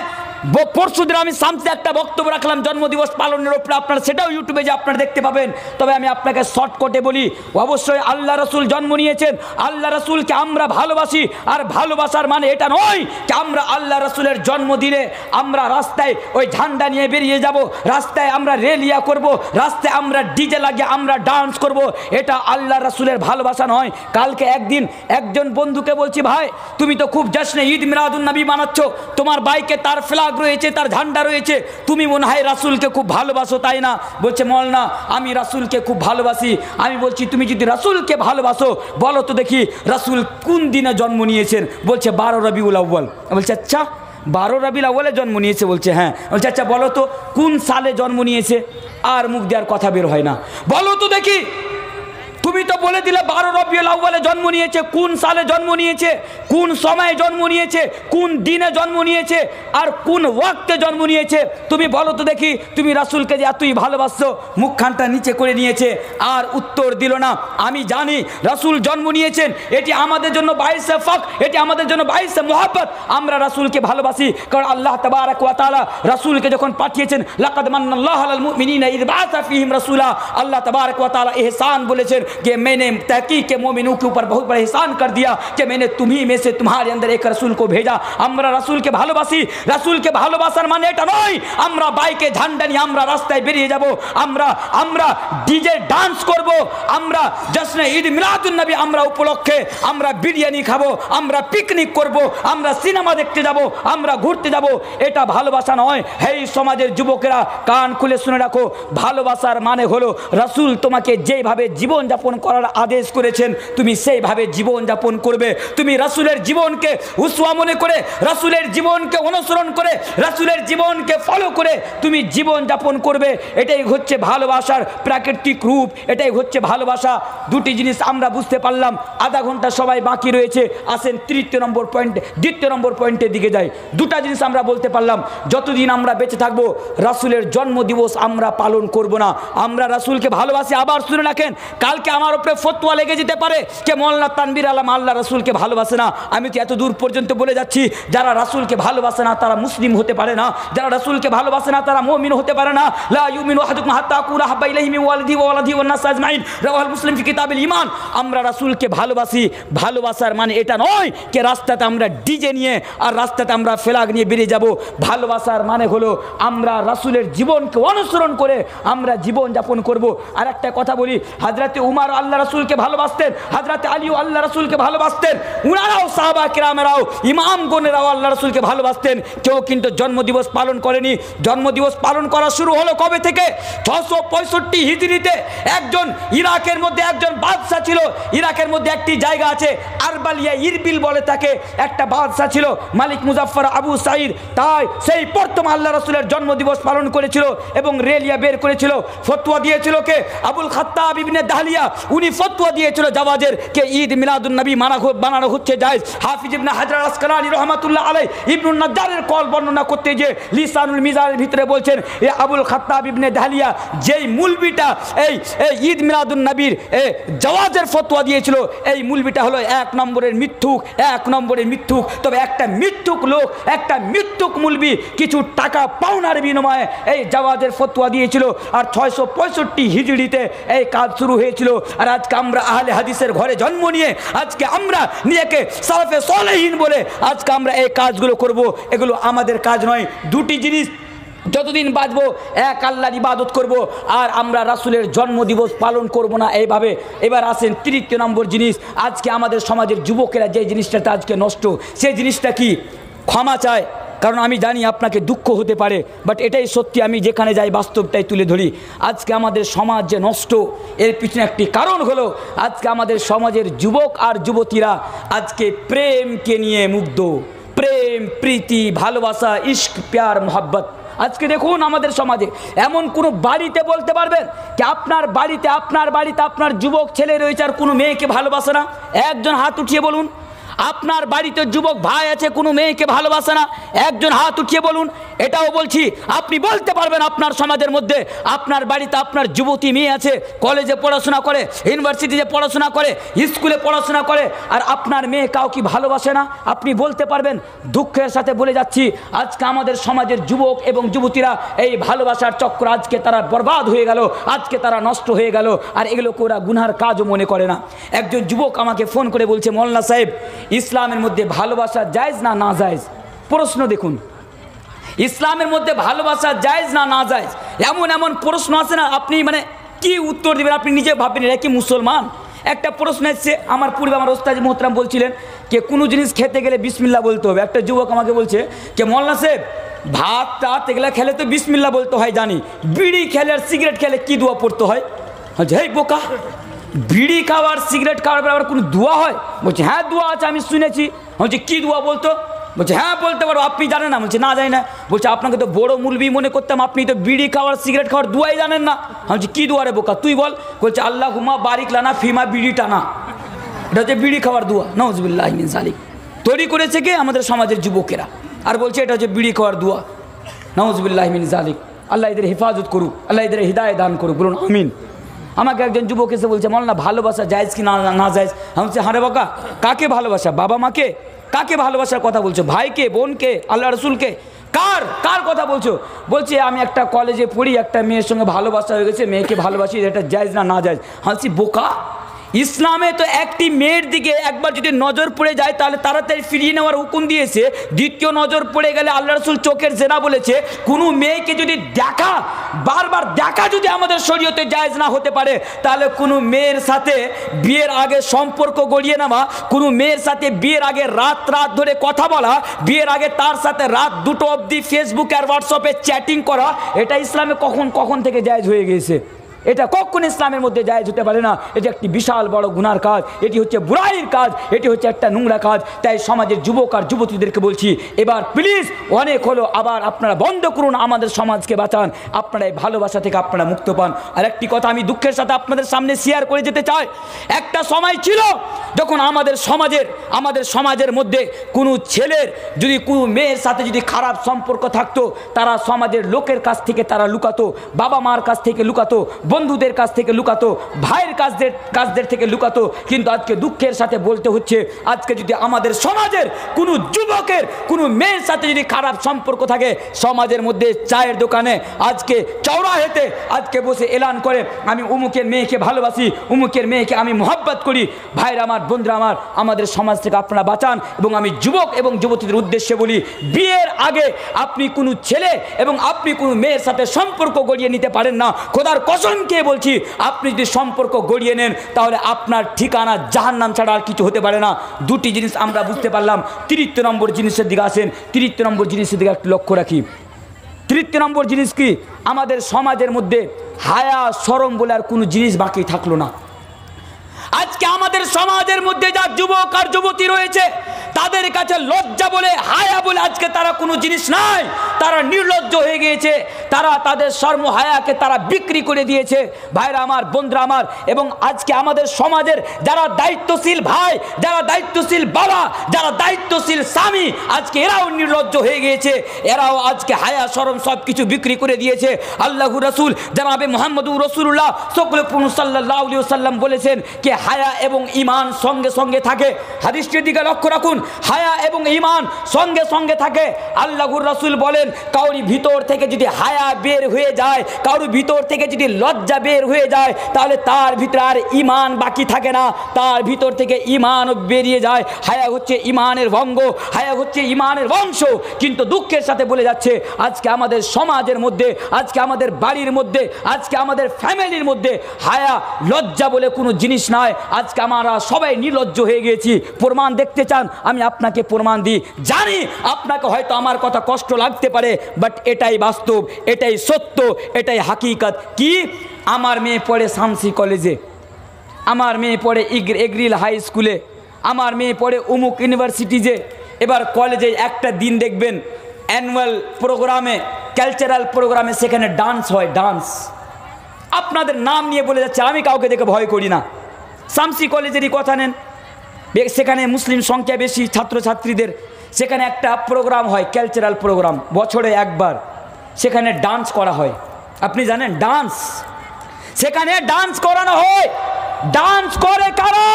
Speaker 1: পরশুদিন আমি শান্তি একটা বক্তব্য রাখলাম জন্মদিবস পালনের উপরে, আপনারা সেটাও ইউটিউবে যে আপনারা দেখতে পাবেন। তবে আমি আপনাকে শর্টকটে বলি, অবশ্যই আল্লাহ রসুল জন্ম নিয়েছেন, আল্লাহ রসুলকে আমরা ভালোবাসি। আর ভালোবাসার মানে এটা নয় যে আমরা আল্লাহ রসুলের জন্মদিনে আমরা রাস্তায় ওই ঝান্ডা নিয়ে বেরিয়ে যাব, রাস্তায় আমরা রেলিয়া করব, রাস্তায় আমরা ডিজে লাগিয়ে আমরা ডান্স করব। এটা আল্লাহ রসুলের ভালোবাসা নয়। কালকে একজন বন্ধুকে বলছি, ভাই তুমি তো খুব জশ্নে ঈদ মিলাদুন নবী মানাচ্ছ, তোমার বাইকে তার ফ্ল্যাগ রয়েছে, তার ঝান্ডা রয়েছে, তুমি মনে হয় রাসূলকে খুব ভালোবাসো তাই না? বলছে মৌলানা আমি রাসূলকে খুব ভালোবাসি। আমি বলছি তুমি যদি রাসূলকে ভালোবাসো বলো তো দেখি রাসূল কোন দিনে জন্ম নিয়েছেন? বলছে 12 রবিউল আউয়াল। বলছে আচ্ছা 12 রবিউল আউয়ালে জন্ম নিয়েছে? বলছে হ্যাঁ। বলছে আচ্ছা বলো তো কোন সালে জন্ম নিয়েছে? আর মুখ দেওয়ার কথা বের হয় না। বলো তো দেখি, তুমি তো বলে দিলে 12 রবিউল আউয়ালে জন্ম নিয়েছে, কোন সালে জন্ম নিয়েছে, কোন সময়ে জন্ম নিয়েছে, কোন দিনে জন্ম নিয়েছে, আর কোন ওয়াক্তে জন্ম নিয়েছে? তুমি বলো তো দেখি, তুমি রাসূলকে যে এতই ভালোবাসো। মুখখানটা নিচে করে নিয়েছে আর উত্তর দিল না। আমি জানি রাসূল জন্ম নিয়েছেন, এটি আমাদের জন্য বাইসে ফখ, এটি আমাদের জন্য বাইসে মুহাব্বত। আমরা রাসূলকে ভালোবাসি কারণ আল্লাহ তাবারাক ওয়া তাআলা রাসূলকে যখন পাঠিয়েছেন, লাকাদ মান্নাল্লাহু আলাল মুমিনিনা ইয বাআসা ফীহিম রাসূলা, আল্লাহ তাবারাক ওয়া তাআলা এহসান বলেছেন कि मैंने तहकीक के मोमिनों के ऊपर बहुत बड़ा एहसान कर दिया कि मैंने तुम्ही में से तुम्हारे अंदर एक रसूल को भेजा। আমরা রাসূলকে ভালোবাসি। রাসূলকে ভালোবাসার মানে এটা নয় আমরা বাইকে ঝান্ডা নিয়ে আমরা রাস্তায় বেরিয়ে যাব, আমরা ডিজে ডান্স করব, আমরা জশ্নে ঈদ মিলাদুন নবী আমরা উপলক্ষে আমরা বিরিয়ানি খাবো, আমরা পিকনিক করব, আমরা সিনেমা দেখতে যাব, আমরা ঘুরতে যাব। এটা ভালোবাসা নয়। এই সমাজের যুবকেরা কান খুলে শুনে রাখো, ভালোবাসার মানে হলো রাসূল তোমাকে যেভাবে জীবন যাপন করার আদেশ করেছেন তুমি সেইভাবে জীবন যাপন করবে। তুমি রাসূলের জীবনকে উসওয়া মনে করে, রাসূলের জীবনকে অনুসরণ করে, রাসূলের জীবনকে ফলো করে তুমি জীবন যাপন করবে। এটাই হচ্ছে ভালোবাসার প্রাকৃতিক রূপ, এটাই হচ্ছে ভালোবাসা। দুটি জিনিস আমরা বুঝতে পারলাম। আধা ঘন্টা সবাই বাকি রয়েছে, আসেন দ্বিতীয় নম্বর পয়েন্টের দিকে যাই। দুটা জিনিস আমরা বলতে পারলাম, যতদিন আমরা বেঁচে থাকবো রাসূলের জন্মদিবস আমরা পালন করব না। আমরা রাসূলকে ভালোবাসি। আবার শুনে রাখেন, কালকে আমার উপরে ফতোয়া লেগে যেতে পারে যে মৌলানা তানবীর আলম আল্লাহ রাসূলকে ভালোবাসে না। আমি তো এত দূর পর্যন্ত বলে যাচ্ছি, যারা রাসূলকে ভালোবাসে না তারা মুসলিম হতে পারে না, যারা রাসূলকে ভালোবাসে না তারা মুমিন হতে পারে না। লা ইউমিনু আহাদুকুম হাত্তা আকুনা হাব্বা ইলাইহি মিন ওয়ালিদিহি ওয়া ওয়ালাদিহি ওয়ান নাস আজমাইন, রাওয়াহুল মুসলিম ফি কিতাবিল ঈমান। আমরা রাসূলকে ভালোবাসি। ভালোবাসার মানে এটা নয় যে রাস্তাতে আমরা ডিজে নিয়ে আর রাস্তাতে আমরা ফ্ল্যাগ নিয়ে বেরিয়ে যাব। ভালোবাসার মানে হলো আমরা রাসূলের জীবনকে অনুসরণ করে আমরা জীবন যাপন করব। আর একটা কথা বলি, হযরতে উমর আল্লাহ রাসূলকে ভালোবাসতেন, হযরতে আলীও আল্লাহ রাসূলকে ভালোবাসতেন, উনারাও সাহাবা কিরামেরাও ইমামগণেরাও আল্লাহ রাসূলকে ভালোবাসতেন। কেউ কিন্তু জন্মদিবস পালন করেনি। জন্মদিবস পালন করা শুরু হলো কবে থেকে? 665 হিজরিতে। একজন ইরাকের মধ্যে একজন বাদশা ছিল। ইরাকের মধ্যে একটি জায়গা আছে আরবালিয়া, ইরবিল বলে তাকে। একটা বাদশা ছিল মালিক মুজাফফর আবু সাঈদ। তাই সেই প্রথম আল্লাহ রাসূলের জন্মদিবস পালন করেছিল এবং রেলিয়া বের করেছিল। ফতোয়া দিয়েছিল কে? আবুল খাত্তাব ইবনে দাহলিয়া। উনি ফতোয়া দিয়েছিল জাওয়াজের কে ঈদ মিলাদুন নবী বানানো হচ্ছে জায়েজ। হাফিজ ইবনে হাজার আসকালানি রাহমাতুল্লাহ আলাইহি ইবনুন নাজ্জারের কল বর্ণনা করতে যে লিসানুল মিজানের ভিতরে বলছেন, এ আবুল খাত্তাব ইবনে দাহলিয়া যেই মুলবিটা এই ঈদ মিলাদুন নবীর জাওয়াজের ফতোয়া দিয়েছিল, এই মুলবিটা হলো এক নম্বরের মিথ্যুক। তবে একটা মিথ্যুক লোক, একটা মিথ্যুক মুলবি কিছু টাকা পাওনার বিনিময়ে এই জাওয়াজের ফতোয়া দিয়েছিল। আর 665 হিজরিতে এই কাজ শুরু হয়েছিল। আর আজকে আমরা আহলে হাদিসের ঘরে জন্ম নিয়ে আজকে আমরা নিজেকে সালাফে সালেহিন বলে আজকে আমরা এই কাজগুলো করব, এগুলো আমাদের কাজ নয়। দুটি জিনিস, যতদিন বাঁচবো এক আল্লাহর ইবাদত করব আর আমরা রাসূলের জন্মদিবস পালন করব না এইভাবে। এবার আসেন তৃতীয় নম্বর জিনিস। আজকে আমাদের সমাজের যুবকেরা যে জিনিসটাতে আজকে নষ্ট, সেই জিনিসটা কি? ক্ষমা চায়। কারণ আমি জানি আপনাকে দুঃখ হতে পারে, বাট এটাই সত্যি। আমি যেখানে যাই বাস্তবটাই তুলে ধরি। আজকে আমাদের সমাজ যে নষ্ট, এর পিছনে একটি কারণ হলো আজকে আমাদের সমাজের যুবক আর যুবতীরা আজকে প্রেমকে নিয়ে মুগ্ধ। প্রেম, প্রীতি, ভালোবাসা, ইশক, প্যার, মোহাব্বত। আজকে দেখুন আমাদের সমাজে এমন কোনো বাড়িতে বলতে পারবেন যে আপনার বাড়িতে আপনার যুবক ছেলে রয়েছে আর কোনো মেয়েকে ভালোবাসে না? একজন হাত উঠিয়ে বলুন। আপনার বাড়িতে যুবক ভাই আছে, কোনো মেয়েকে ভালোবাসে না, একজন হাত উঠিয়ে বলুন। এটাও বলছি, আপনি বলতে পারবেন আপনার সমাজের মধ্যে আপনার বাড়িতে আপনার যুবতী মেয়ে আছে, কলেজে পড়াশোনা করে, ইউনিভার্সিটিতে পড়াশোনা করে, স্কুলে পড়াশোনা করে, আর আপনার মেয়ে কাউকে ভালোবাসে না? আপনি বলতে পারবেন? দুঃখের সাথে বলে যাচ্ছি, আজকে আমাদের সমাজের যুবক এবং যুবতীরা এই ভালোবাসার চক্র আজকে তারা বরবাদ হয়ে গেল, আজকে তারা নষ্ট হয়ে গেল, আর এগুলোকে ওরা গুনহার কাজও মনে করে না। একজন যুবক আমাকে ফোন করে বলছে, মোল্লা সাহেব, ইসলামের মধ্যে ভালোবাসা জায়েজ না না জায়েজ? প্রশ্ন দেখুন, ইসলামের মধ্যে ভালোবাসা জায়েজ না না জায়েজ, এমন এমন প্রশ্ন আছে না, আপনি মানে কি উত্তর দেবেন আপনি নিজে ভাববেন এরা কি মুসলমান? একটা প্রশ্ন এসছে, আমার পূর্বে আমার ওস্তাদ মোহতরাম বলছিলেন যে কোনো জিনিস খেতে গেলে বিসমিল্লাহ বলতে হবে। একটা যুবক আমাকে বলছে যে মোল্লা সাহেব, ভাত টাত এগুলা খেলে তো বিসমিল্লাহ বলতে হয় জানি, বিড়ি খেলে আর সিগারেট খেলে কি দোয়া পড়তে হয়? হেই বোকা, বিড়ি খাওয়ার সিগারেট খাওয়ার পর আবার কোনো দোয়া হয়? বলছে হ্যাঁ দোয়া আছে, আমি শুনেছি। বলছে কি দোয়া বলতো? বলছে হ্যাঁ বলতে পারো, আপনি জানেন না? বলছে না জানি না। বলছে আপনাকে তো বড় মুলবি মনে করতাম, আপনি তো বিড়ি খাওয়ার সিগারেট খাওয়ার দোয়াই জানেন না। বলছি কি দোয়া রে বোকা, তুই বল। বলছে আল্লাহুম্মা বারিক লানা ফিমা বিড়ি টানা, এটা হচ্ছে বিড়ি খাওয়ার দোয়া। নাউজুবিল্লাহি মিন যালিক। তৈরি করেছে কে? আমাদের সমাজের যুবকেরা, আর বলছে এটা হচ্ছে বিড়ি খাওয়ার দোয়া। নাউজুবিল্লাহি মিন যালিক। আল্লাহ এদের হেফাজত করুক, আল্লাহ এদের হৃদায়ত দান করুক, বলুন আমিন। আমাকে একজন যুবক এসে বলছে, মৌলানা ভালোবাসা জায়েজ কি না না জায়েজ? আমি বলছি হারে বাবা, কাকে ভালোবাসা? বাবা মাকে? কাকে ভালোবাসার কথা বলছো? ভাইকে, বোনকে, আল্লাহ রসুলকে? কার কার কথা বলছো? বলছে আমি একটা কলেজে পড়ি, একটা মেয়ের সঙ্গে ভালোবাসা হয়ে গেছে, মেয়েকে ভালোবাসি, এটা জায়েজ না না জায়েজ? হাসি বোকা, ইসলামে তো একটি মেয়ের দিকে একবার যদি নজর পড়ে যায় তাহলে তাড়াতাড়ি ফিরিয়ে নেওয়ার হুকুম দিয়েছে। দ্বিতীয় নজর পড়ে গেলে আল্লাহ রসুল চোখের জেনা বলেছে। কোনো মেয়েকে যদি দেখা, বারবার দেখা যদি আমাদের শরীয়তে জায়েজ না হতে পারে, তাহলে কোনো মেয়ের সাথে বিয়ের আগে সম্পর্ক গড়িয়ে নেওয়া, কোনো মেয়ের সাথে বিয়ের আগে রাত রাত ধরে কথা বলা, বিয়ের আগে তার সাথে রাত 2টো অবধি ফেসবুক আর হোয়াটসঅ্যাপে চ্যাটিং করা, এটা ইসলামে কখন থেকে জায়েজ হয়ে গিয়েছে? এটা কখন ইসলামের মধ্যে জায়েজ হতে পারে না। এটি একটি বিশাল বড় গুনার কাজ, এটি হচ্ছে বুরাইয়ের কাজ, এটি হচ্ছে একটা নোংরা কাজ। তাই সমাজের যুবক আর যুবতীদেরকে বলছি, এবার প্লিজ অনেক হলো, আবার আপনারা বন্ধ করুন, আমাদের সমাজকে বাঁচান, আপনারা এই ভালোবাসা থেকে আপনারা মুক্ত পান। আর একটি কথা আমি দুঃখের সাথে আপনাদের সামনে শেয়ার করে যেতে চাই। একটা সময় ছিল যখন আমাদের সমাজের মধ্যে কোনো ছেলের যদি কোনো মেয়ের সাথে যদি খারাপ সম্পর্ক থাকতো, তারা সমাজের লোকের কাছ থেকে তারা লুকাতো, বাবা মার কাছ থেকে লুকাতো, বন্ধুদের কাছ থেকে লুকাতো, ভাইয়ের কাজদের থেকে লুকাতো। কিন্তু আজকে দুঃখের সাথে বলতে হচ্ছে, আজকে যদি আমাদের সমাজের কোনো যুবকের কোনো মেয়ের সাথে যদি খারাপ সম্পর্ক থাকে, সমাজের মধ্যে চায়ের দোকানে আজকে চৌরাহেতে আজকে বসে এলান করে আমি উমুকের মেয়েকে ভালোবাসি, উমুকের মেয়েকে আমি মোহাব্বত করি। ভাইরা আমার, বন্ধুরা আমার, আমাদের সমাজ থেকে আপনারা বাঁচান। এবং আমি যুবক এবং যুবতীদের উদ্দেশ্যে বলি, বিয়ের আগে আপনি কোনো ছেলে এবং আপনি কোনো মেয়ের সাথে সম্পর্ক গড়িয়ে নিতে পারেন না। খোদার কসম কে বলছি, আপনি যদি সম্পর্ক গড়িয়ে নেন তাহলে আপনার ঠিকানা জাহান্নাম ছাড়া আর কিছু হতে পারে না। দুটি জিনিস আমরা বুঝতে পারলাম। তৃতীয় নম্বর জিনিসের দিকে আসেন। তৃতীয় নম্বর জিনিসের দিকে একটু লক্ষ্য রাখি। তৃতীয় নম্বর জিনিস কি? আমাদের সমাজের মধ্যে হায়া শরম বলে আর কোনো জিনিস বাকি থাকলো না। আজকে আমাদের সমাজের মধ্যে যা যুবক আর যুবতী রয়েছে, তাদের কাছে লজ্জা বলে, হায়া বলে আজকে তারা কোনো জিনিস নাই। তারা নির্লজ্জ হয়ে গিয়েছে, তারা তাদের শর্ম হায়াকে তারা বিক্রি করে দিয়েছে। ভাইরা আমার, বন্ধুরা আমার, এবং আজকে আমাদের সমাজের যারা দায়িত্বশীল ভাই, যারা দায়িত্বশীল বাবা, যারা দায়িত্বশীল স্বামী, আজকে এরাও নির্লজ্জ হয়ে গিয়েছে। এরাও আজকে হায়া শরম সব কিছু বিক্রি করে দিয়েছে। আল্লাহু রাসূল জনাবে মুহাম্মদুর রাসূলুল্লাহ সাল্লাল্লাহু আলাইহি ওয়াসাল্লাম বলেছেন যে হায়া এবং ঈমান সঙ্গে সঙ্গে থাকে। হাদিসটির দিকে লক্ষ্য রাখুন, হায়া এবং ঈমান সঙ্গে সঙ্গে থাকে। আল্লাহর রাসূল বলেন, কাউরি ভিতর থেকে যদি হায়া বের হয়ে যায়, কাউরি ভিতর থেকে যদি লজ্জা বের হয়ে যায়, তাহলে তার ভিতরে আর ঈমান বাকি থাকে না, তার ভিতর থেকে ঈমান বেরিয়ে যায়। হায়া হচ্ছে ঈমানের ভঙ্গ, হায়া হচ্ছে ঈমানের বংশ। কিন্তু দুঃখের সাথে বলে যাচ্ছে, আজকে আমাদের সমাজের মধ্যে, আজকে আমাদের বাড়ির মধ্যে, আজকে আমাদের ফ্যামিলির মধ্যে হায়া লজ্জা বলে কোনো জিনিস নাই। আজকে আমরা সবাই নির্লজ্জ হয়ে গিয়েছি। প্রমাণ দেখতে চান? আমি আপনাকে প্রমাণ দিই। জানি আপনাকে হয়তো আমার কথা কষ্ট লাগতে পারে, বাট এটাই বাস্তব, এটাই সত্য, এটাই হাকিকত। কি? আমার মেয়ে পড়ে শামসি কলেজে, আমার মেয়ে পড়ে এগ্রিল হাই স্কুলে, আমার মেয়ে পড়ে উমুক ইউনিভার্সিটিতে। এবার কলেজে একটা দিন দেখবেন অ্যানুয়াল প্রোগ্রামে, কালচারাল প্রোগ্রামে সেখানে ডান্স হয়। ডান্স আপনাদের নাম নিয়ে বলে যাচ্ছে, আমি কাউকে দেখে ভয় করি না। শামসি কলেজেরই কথা নেন, সেখানে মুসলিম সংখ্যা বেশি ছাত্রছাত্রীদের, সেখানে একটা প্রোগ্রাম হয়, কালচারাল প্রোগ্রাম, বছরে একবার, সেখানে ডান্স করা হয়। আপনি জানেন ডান্স, সেখানে ডান্স করানো হয়। ডান্স করে কারা?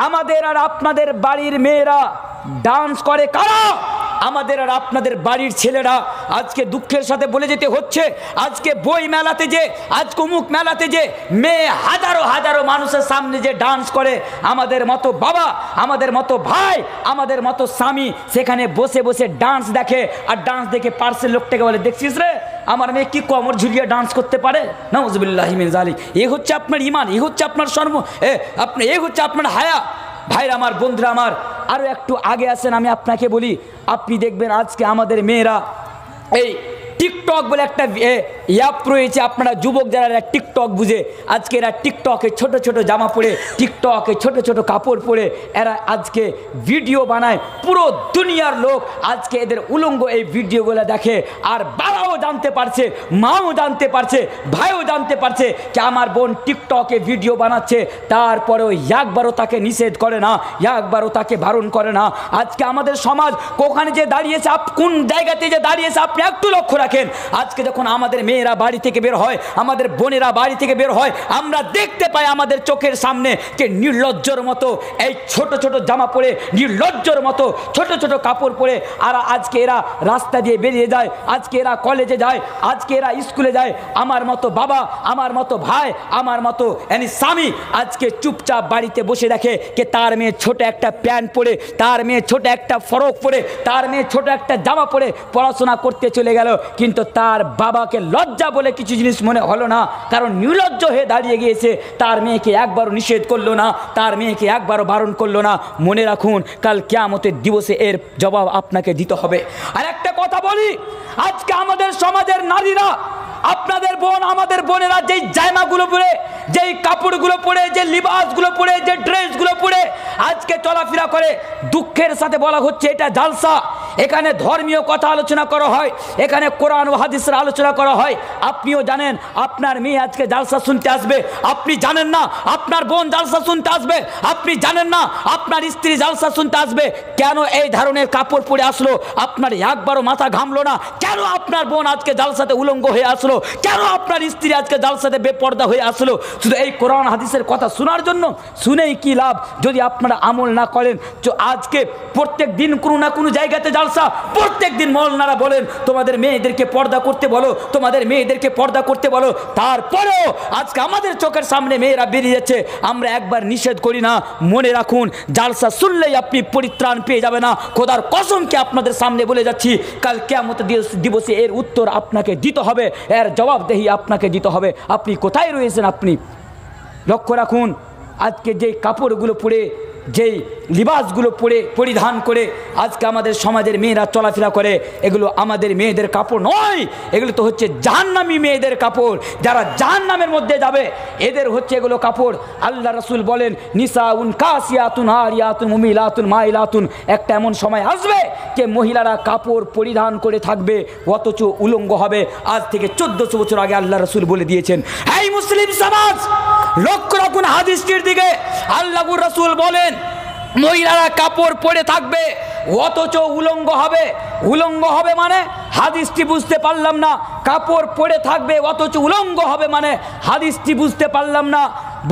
Speaker 1: আমাদের আর আপনাদের বাড়ির মেয়েরা। ডান্স করে কারা? আমাদের আর আপনাদের বাড়ির ছেলেরা। আজকে দুঃখের সাথে বলে যেতে হচ্ছে, আজকে বই মেলাতে যে, আজকে অমুক মেলাতে যে মেয়ে হাজারো হাজারো মানুষের সামনে যে ডান্স করে, আমাদের মতো বাবা, আমাদের মতো ভাই, আমাদের মতো স্বামী সেখানে বসে বসে ডান্স দেখে। আর ডান্স দেখে পার্সের লোকটাকে বলে, দেখছিস রে আমার মেয়ে কি কোমর ঝুলিয়ে ডান্স করতে পারে, নাউজুবিল্লাহি মিন যালিক। এই হচ্ছে আপনার ঈমান, এই হচ্ছে আপনার এই হচ্ছে আপনার হায়া। ভাইরা আমার, বন্ধুরা আমার, আরও একটু আগে আসেন, আমি আপনাকে বলি, আপনি দেখবেন আজকে আমাদের মেয়েরা এই টিকটক বলে একটা অ্যাপ রয়েছে, আপনারা যুবক যারা টিকটক বুঝে, আজকে এরা টিকটকে ছোট ছোট জামা পরে, টিকটকে ছোট ছোট কাপড় পরে এরা আজকে ভিডিও বানায়। পুরো দুনিয়ার লোক আজকে এদের উলঙ্গ এই ভিডিওগুলো দেখে। আর বাবাও জানতে পারছে, মাও জানতে পারছে, ভাইও জানতে পারছে যে আমার বোন টিকটকে ভিডিও বানাচ্ছে, তারপরেও একবারও তাকে নিষেধ করে না, একবারও তাকে বারণ করে না। আজকে আমাদের সমাজ কোখানে যে দাঁড়িয়েছে, কোন জায়গাতে যে দাঁড়িয়েছে আপনি একটু লক্ষ্য রাখেন। আজকে যখন আমাদের মেয়েরা বাড়ি থেকে বের হয়, আমাদের বোনেরা বাড়ি থেকে বের হয়, আমরা দেখতে পাই আমাদের চোখের সামনে যে নির্লজ্জর মতো এই ছোট ছোট জামা পরে, নির্লজ্জর মতো ছোট ছোট কাপড় পরে আর আজকে এরা রাস্তা দিয়ে বেরিয়ে যায়, আজকে এরা কলেজে যায়, আজকে এরা স্কুলে যায়। আমার মতো বাবা, আমার মতো ভাই, আমার মতো স্বামী আজকে চুপচাপ বাড়িতে বসে দেখে যে তার মেয়ে ছোট একটা প্যান্ট পরে, তার মেয়ে ছোট একটা ফরক পরে, তার মেয়ে ছোট একটা জামা পরে পড়াশোনা করতে চলে গেল। কিন্তু তার বাবাকে লজ্জা বলে কিছু জিনিস মনে হলো না, কারণ নির্লজ্জ হয়ে দাঁড়িয়ে গিয়েছে। তার মেয়েকে একবারও নিষেধ করলো না, তার মেয়েকে একবারও বারণ করলো না। মনে রাখুন, কাল কিয়ামতের দিবসে এর জবাব আপনাকে দিতে হবে। আর একটা কথা বলি, আজকে আমাদের সমাজের নারীরা, আপনাদের বোন, আমাদের বোনেরা যেই জামাগুলো পরে, যেই কাপড়গুলো পরে, যে লিবাসগুলো পরে, যে ড্রেসগুলো পরে আজকে চলাফেরা করে, দুঃখের সাথে বলা হচ্ছে এটা জালসা। এখানে ধর্মীয় কথা আলোচনা করা হয়, এখানে কোরআন ও হাদিসের আলোচনা করা হয়। আপনিও জানেন আপনার মেয়ে আজকে জালসা শুনতে আসবে, আপনি জানেন না আপনার বোন জালসা শুনতে আসবে, আপনি জানেন না আপনার স্ত্রী জালসা শুনতে আসবে। কেন এই ধরনের কাপড় পরে আসলো? আপনার একবারও মাথা ঘামলো না? কেন আপনার বোন আজকে জালসাতে উলঙ্গ হয়ে আসলো? কেন আপনার স্ত্রী আজকে জালসাতে বেপর্দা হয়ে আসলো? শুধু এই কোরআন হাদিসের কথা শোনার জন্য? শুনেই কি লাভ যদি আপনারা আমল না করেন? তো আজকে প্রত্যেক দিন কোনো না কোনো জায়গাতে জালসা, প্রত্যেক দিন মৌলানারা বলেন তোমাদের মেয়েদেরকে পর্দা করতে বলো, তোমাদের মেয়েদেরকে পর্দা করতে বলো। তারপরেও আজকে আমাদের চোখের সামনে মেয়েরা বেরিয়ে যাচ্ছে, আমরা একবার নিষেধ করি না। মনে রাখুন, জালসা শুনলেই আপনি পরিত্রাণ পেয়ে যাবে না। খোদার কসমকে আপনাদের সামনে বলে যাচ্ছি, কাল কিয়ামত দিবসে এর উত্তর আপনাকে দিতে হবে, এর জবাবদেহি আপনাকে দিতে হবে। আপনি কোথায় রয়েছেন? আপনি লক্ষ্য রাখুন, আজকে যেই কাপড়গুলো পরে, যেই লিবাসগুলো পরে পরিধান করে আজকে আমাদের সমাজের মেয়েরা চলাফেরা করে, এগুলো আমাদের মেয়েদের কাপড় নয়, এগুলো তো হচ্ছে জাহান্নামী মেয়েদের কাপড়। যারা জাহান্নামের মধ্যে যাবে এদের হচ্ছে এগুলো কাপড়। আল্লাহ রাসূল বলেন, নিসাউন কাসিয়াতুন আরিয়াতুন মুমিলাতুন মাইলাতুন। একটা এমন সময় আসবে যে মহিলারা কাপড় পরিধান করে থাকবে অথচ উলঙ্গ হবে। আজ থেকে 1400 বছর আগে আল্লাহ রাসূল বলে দিয়েছেন। এই মুসলিম সমাজ লক্ষ্য রাখুন হাদিসটির দিকে। আল্লাহর রাসূল বলেন মহিলারা কাপড় পরে থাকবে অথচ উলঙ্গ হবে। উলঙ্গ হবে মানে হাদিসটি বুঝতে পারলাম না। কাপড় পরে থাকবে অথচ উলঙ্গ হবে মানে হাদিসটি বুঝতে পারলাম না।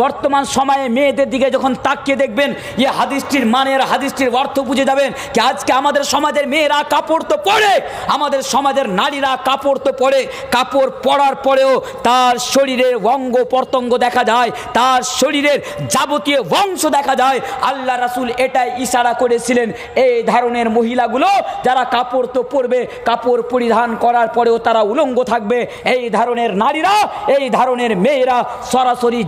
Speaker 1: বর্তমান সময়ে মেয়েদের দিকে যখন তাকিয়ে দেখবেন এই হাদিসটির মানের, হাদিসটির অর্থ বুঝে যাবেন যে আজকে আমাদের সমাজের মেয়েরা কাপড় তো পরে, আমাদের সমাজের নারীরা কাপড় তো পরে, কাপড় পরার পরেও তার শরীরের অঙ্গ প্রত্যঙ্গ দেখা যায়, তার শরীরের যাবতীয় বংশ দেখা যায়। আল্লাহ রাসূল এটাই ইশারা করেছিলেন, এই ধরনের মহিলাগুলো যারা কাপড় তো পরবে, কাপড় পরিধান করার পরেও তারা উলঙ্গ থাকবে, এই ধরনের নারীরা, এই ধরনের মেয়েরা সরাসরি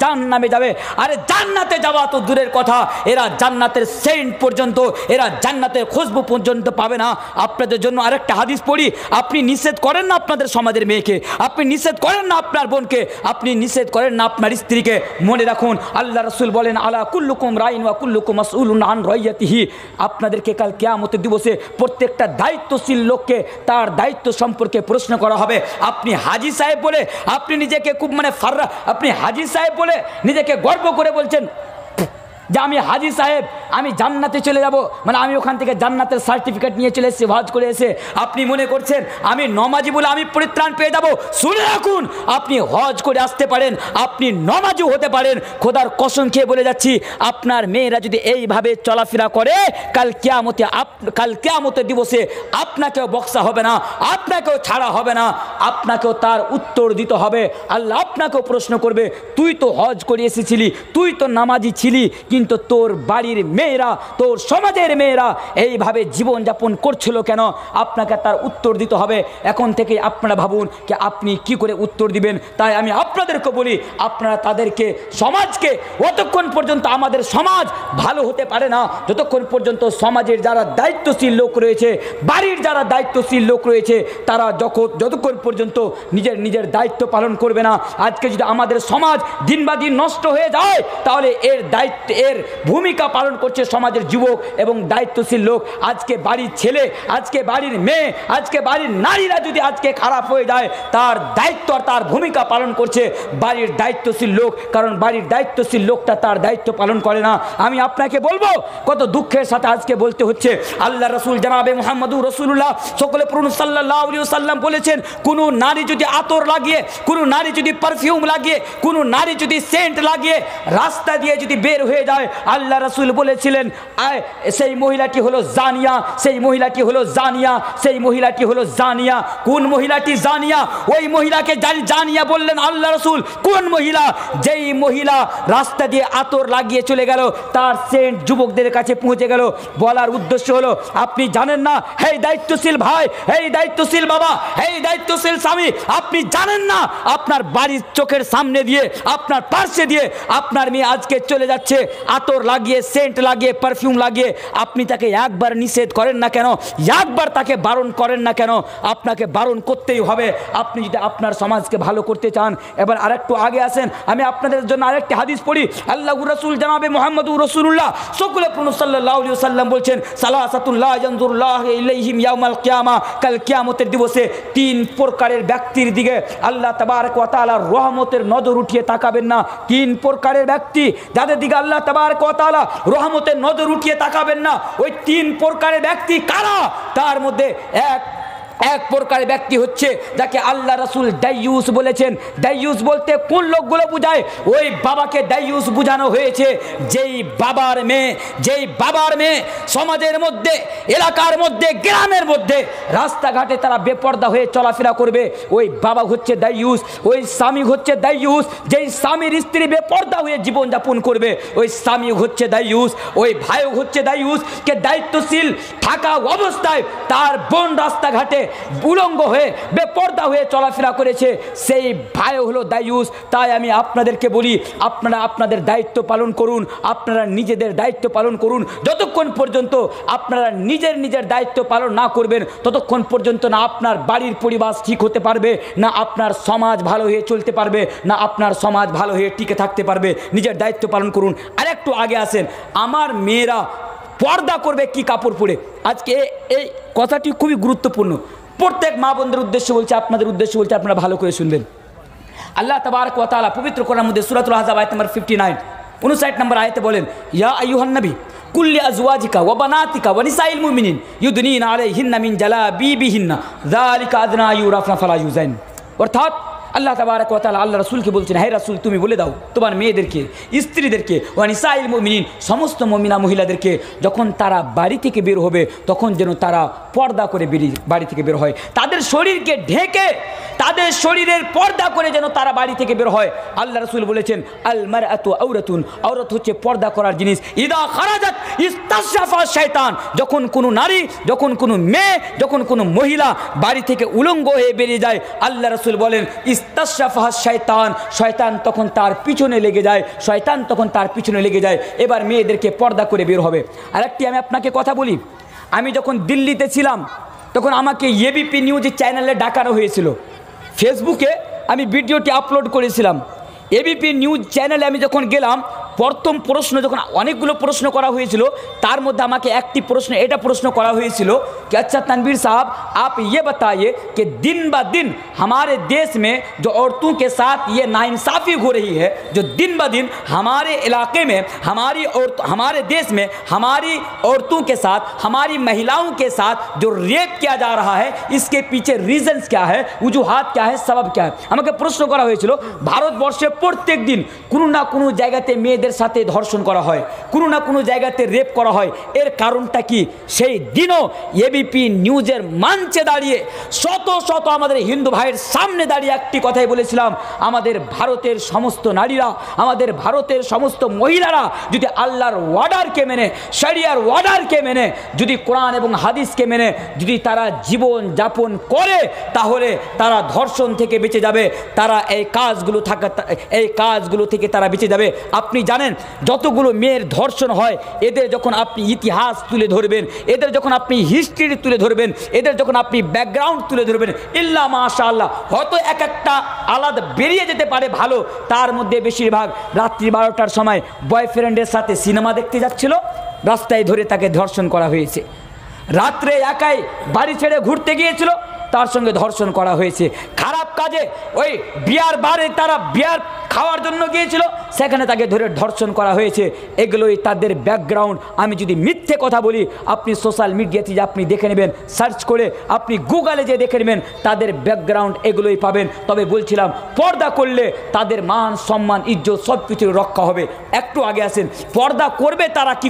Speaker 1: জান্নামে যাবে। আরে জান্নাতে যাওয়া তো দূরের কথা, এরা জান্নাতের সেন্ট পর্যন্ত, এরা জান্নাতের খুশবু পর্যন্ত পাবে না। আপনাদের জন্য আরেকটা হাদিস পড়ি। আপনি নিষেধ করেন না আপনাদের সমাজের মেয়েকে, আপনি নিষেধ করেন না আপনার বোনকে, আপনি নিষেধ করেন না আপনার স্ত্রীকে। মনে রাখুন আল্লাহ রাসূল বলেন, আলা কুল্লুকুম রাইন ওয়া কুল্লুকুম মাসউলুন আন রাইয়াতিহি। আপনাদেরকে কাল কিয়ামতের দিবসে প্রত্যেকটা দায়িত্বশীল লোককে তার দায়িত্ব সম্পর্কে প্রশ্ন করা হবে। আপনি হাজী সাহেব বলে আপনি নিজেকে খুব আপনি হাজী সাহেব বলে নিজেকে গর্ব করে বলছেন, যে আমি হাজি সাহেব, আমি জান্নাতে চলে যাব, মানে আমি ওখান থেকে জান্নাতের সার্টিফিকেট নিয়ে চলে এসেছি হজ করে এসে আপনি মনে করছেন আমি নমাজি বলে আমি পরিত্রাণ পেয়ে যাব। শুনে রাখুন, আপনি হজ করে আসতে পারেন, আপনি নমাজিও হতে পারেন। খোদার কসম খেয়ে বলে যাচ্ছি, আপনার মেয়েরা যদি এইভাবে চলাফেরা করে, কাল কিয়ামতের দিবসে আপনাকেও বক্সা হবে না, আপনাকেও ছাড়া হবে না, আপনাকেও তার উত্তর দিতে হবে। আল্লাহ আপনাকেও প্রশ্ন করবে, তুই তো হজ করে এসেছিলি, তুই তো নামাজি ছিলি, কিন্তু তোর বাড়ির মেয়েরা, তোর সমাজের মেয়েরা এইভাবে জীবনযাপন করছিল কেন? আপনাকে তার উত্তর দিতে হবে। এখন থেকে আপনারা ভাবুন যে আপনি কি করে উত্তর দিবেন। তাই আমি আপনাদেরকে বলি, আপনারা তাদেরকে, সমাজকে, অতক্ষণ পর্যন্ত আমাদের সমাজ ভালো হতে পারে না যতক্ষণ পর্যন্ত সমাজের যারা দায়িত্বশীল লোক রয়েছে, বাড়ির যারা দায়িত্বশীল লোক রয়েছে, তারা যতক্ষণ পর্যন্ত নিজের দায়িত্ব পালন করবে না। আজকে যদি আমাদের সমাজ দিন বা দিন নষ্ট হয়ে যায়, তাহলে এর ভূমিকা পালন করছে সমাজের যুবক এবং দায়িত্বশীল লোক। আজকে বাড়ির ছেলে, আজকে বাড়ির মেয়ে, আজকে বাড়ির নারীরা যদি আজকে খারাপ হয়ে যায়, তার দায়িত্ব আর তার ভূমিকা পালন করছে বাড়ির দায়িত্বশীল লোক, কারণ বাড়ির দায়িত্বশীল লোকটা তার দায়িত্ব পালন করে না। আমি আপনাকে বলবো, কত দুঃখের সাথে আজকে বলতে হচ্ছে, আল্লাহ রসুল জনাবে মুহাম্মদুর রাসূলুল্লাহ সকলে পড়ুন সাল্লাল্লাহু আলাইহি ওয়াসাল্লাম বলেছেন, কোনো নারী যদি আতর লাগিয়ে, কোনো নারী যদি পারফিউম লাগিয়ে, কোনো নারী যদি সেন্ট লাগিয়ে রাস্তা দিয়ে যদি বের হয়ে যায়, আল্লাহ রসুল বলেছিলেন সেই মহিলাটি হলো জানিয়া, সেই মহিলাটি হলো জানিয়া, সেই মহিলাটি হলো জানিয়া। কোন মহিলাটি জানিয়া? ওই মহিলাকে জানিয়া বললেন আল্লাহ রসুল। কোন মহিলা? যেই মহিলা রাস্তা দিয়ে আতর লাগিয়ে চলে গেল, তার সেন্ট যুবকদের কাছে পৌঁছে গেল। বলার উদ্দেশ্য হলো, আপনি জানেন না, হে দায়িত্বশীল ভাই, হে দায়িত্বশীল বাবা, হে দায়িত্বশীল স্বামী, আপনি জানেন না আপনার বাড়ির চোখের সামনে দিয়ে, আপনার পার্শ্বে দিয়ে আপনার মেয়ে আজকে চলে যাচ্ছে আতর লাগিয়ে, সেন্ট লাগিয়ে, পারফিউম লাগিয়ে। আপনি তাকে একবার নিষেধ করেন না কেন? একবার তাকে বারণ করেন না কেন? আপনাকে বারণ করতেই হবে আপনি যদি আপনার সমাজকে ভালো করতে চান। এবার আরেকটু আগে আসেন, আমি আপনাদের জন্য আরেকটি হাদিস পড়ি। আল্লাহর রাসূল জনাবে মুহাম্মদুর রাসূলুল্লাহ সকলে সাল্লাল্লাহু আলাইহি ওয়াসাল্লাম বলছেন, সালাসাতুল্লাহ ইয়ানজুরুল্লাহু ইলাইহিম ইয়াউমাল কিয়ামা, কাল কিয়ামতের দিবসে তিন প্রকারের ব্যক্তির দিকে আল্লাহ তাবারক ওয়া তাআলা রহমতের নজর উঠিয়ে তাকাবেন না। তিন প্রকারের ব্যক্তি যাদের দিকে আল্লাহ তাবারক ওয়া তাআলা রহমতের নজর উঠিয়ে তাকাবেন না, ওই তিন প্রকারের ব্যক্তি কারা? তার মধ্যে এক প্রকার ব্যক্তি হচ্ছে যাকে আল্লাহ রাসূল দাইয়ুস বলেছেন। দাইয়ুস বলতে কোন লোকগুলো বুঝায়? ওই বাবাকে দাইয়ুস বোঝানো হয়েছে, যেই বাবার মেয়ে সমাজের মধ্যে, এলাকার মধ্যে, গ্রামের মধ্যে, রাস্তাঘাটে তারা বেপর্দা হয়ে চলাফেরা করবে, ওই বাবা হচ্ছে দাইয়ুস। ওই স্বামী হচ্ছে দাইয়ুস, যেই স্বামীর স্ত্রী বেপর্দা হয়ে জীবনযাপন করবে, ওই স্বামী হচ্ছে দাইয়ুস। ওই ভাইও হচ্ছে দাইয়ুস, কে দায়িত্বশীল থাকা অবস্থায় তার বোন রাস্তাঘাটে উলঙ্গ হয়ে বেপর্দা হয়ে চলাফেরা করেছে, সেই ভাই হলো দাইয়ুস। তাই আমি আপনাদেরকে বলি, আপনারা আপনাদের দায়িত্ব পালন করুন, আপনারা নিজেদের দায়িত্ব পালন করুন। যতক্ষণ পর্যন্ত আপনারা নিজের দায়িত্ব পালন না করবেন, ততক্ষণ পর্যন্ত না আপনার বাড়ির পরিবেশ ঠিক হতে পারবে, না আপনার সমাজ ভালো হয়ে চলতে পারবে, না আপনার সমাজ ভালো হয়ে টিকে থাকতে পারবে। নিজের দায়িত্ব পালন করুন। আর একটু আগে আসেন, আমার মেয়েরা পর্দা করবে কি কাপড় পরে। আজকে এই কথাটি খুবই গুরুত্বপূর্ণ। প্রত্যেক মা বোনদের উদ্দেশ্যে বলছে, আপনাদের উদ্দেশ্যে বলছে, আপনারা ভালো করে শুনবেন। আল্লাহ তাবারক ওয়া তাআলা পবিত্র কোরআনের মধ্যে সূরাতুল আহজাব আয়াত নম্বর 59 59 নম্বর আয়াতে বলেন, ইয়া আইয়ুহান নবী কুল্লি আজওয়াজিকা ওয়া বানাতিকা ওয়া নিসাইল মুমিনিন ইউদনিনা আলাইহিন্না মিন জালাবিবিহিন্না যালিকা আদনা ইউরাফনা ফালা ইউজাইন। অর্থাৎ আল্লাহ তাবারক ওয়া তাআলা আল্লাহ রাসূলকে বলছেন, হে রাসূল তুমি বলে দাও তোমার মেয়েদেরকে, স্ত্রীদেরকে, ওয়া নিসাইল মুমিনিন সমস্ত মুমিনা মহিলাদেরকে, যখন তারা বাড়ি থেকে বের হবে তখন যেন তারা পর্দা করে বাড়ি থেকে বের হয়, তাদের শরীরকে ঢেকে, তাদের শরীরের পর্দা করে যেন তারা বাড়ি থেকে বের হয়। আল্লাহ রাসূল বলেছেন, আল মারআতু আওরাতুন, আওরাত হচ্ছে পর্দা করার জিনিস। ইদা খারাজাত ইস্তাশাফা শয়তান, যখন কোনো নারী, যখন কোনো মেয়ে, যখন কোনো মহিলা বাড়ি থেকে উলঙ্গ হয়ে বেরিয়ে যায়, আল্লাহ রাসূল বলেন ইস্তাশাফা শয়তান, শয়তান তখন তার পিছনে লেগে যায়, শয়তান তখন তার পিছনে লেগে যায়। এবার মেয়েদেরকে পর্দা করে বের হবে। আরেকটি আমি আপনাকে কথা বলি, আমি যখন দিল্লিতে ছিলাম তখন আমাকে এবিপি নিউজ চ্যানেলে ডাকানো হয়েছিল। ফেসবুকে আমি ভিডিওটি আপলোড করেছিলাম। এবিপি নিউজ চ্যানেলে আমি যখন গেলাম, প্রথম প্রশ্ন যখন অনেকগুলো প্রশ্ন করা হয়েছিল তার মধ্যে আমাকে একটি প্রশ্ন এটা प्रश्न करा हुई ছিল कि अच्छा तनवीर साहब आप ये बताइए कि दिन ब दिन हमारे देश में जो औरतों के साथ ये नाइंसाफ़ी हो रही है, जो दिन ब दिन हमारे इलाके में हमारे देश में हमारी औरतों के साथ हमारी महिलाओं के साथ जो रेप किया जा रहा है, इसके पीछे रीजन्स क्या है, वजूहात क्या है, सबब क्या है। আমাকে প্রশ্ন করা হয়েছিল ভারতবর্ষে প্রত্যেক দিন কোনো না কোনো জায়গাতে মেয়েদের সাথে ধর্ষণ করা হয়, কোনো না কোনো জায়গাতে রেপ করা হয়, এর কারণটা কি। সেই দিনও এবিপি নিউজের মঞ্চে দাঁড়িয়ে শত শত আমাদের হিন্দু ভাইয়ের সামনে দাঁড়িয়ে একটি কথাই বলেছিলাম, আমাদের ভারতের সমস্ত নারীরা, আমাদের ভারতের সমস্ত মহিলারা যদি আল্লাহর ওয়ার্ডারকে মেনে, শরিয়ার ওয়ার্ডারকে মেনে, যদি কোরআন এবং হাদিসকে মেনে যদি তারা জীবন যাপন করে তাহলে তারা ধর্ষণ থেকে বেঁচে যাবে, তারা এই কাজগুলো থেকে তারা বেঁচে যাবে। আপনি জানেন যতগুলো মেয়ের ধর্ষণ হয় এদের যখন আপনি ইতিহাস তুলে ধরবেন, এদের যখন আপনি হিস্ট্রি তুলে ধরবেন, এদের যখন আপনি ব্যাকগ্রাউন্ড তুলে ধরবেন, ইল্লা মাশাআল্লাহ হয়তো এক একটা আলাদা বেরিয়ে যেতে পারে ভালো, তার মধ্যে বেশিরভাগ রাত্রি 12টার সময় বয়ফ্রেন্ডের সাথে সিনেমা দেখতে যাচ্ছিল, রাস্তায় ধরে তাকে ধর্ষণ করা হয়েছে। রাত্রে একাই বাড়ি ছেড়ে ঘুরতে গিয়েছিল, তার সঙ্গে ধর্ষণ করা হয়েছে। খারাপ কাজে ওই বিয়ার বারে তারা বিয়ার খাওয়ার জন্য গিয়েছিল, সেখানে তাকে ধরে ধর্ষণ করা হয়েছে। এগুলোই তাদের ব্যাকগ্রাউন্ড। আমি যদি মিথ্যে কথা বলি আপনি সোশ্যাল মিডিয়াতে যে আপনি দেখে নেবেন, সার্চ করে আপনি গুগলে যে দেখে নেবেন, তাদের ব্যাকগ্রাউন্ড এগুলোই পাবেন। তবে বলছিলাম পর্দা করলে তাদের মান সম্মান ইজ্জত সব কিছু রক্ষা হবে। একটু আগে আসেন, পর্দা করবে তারা কি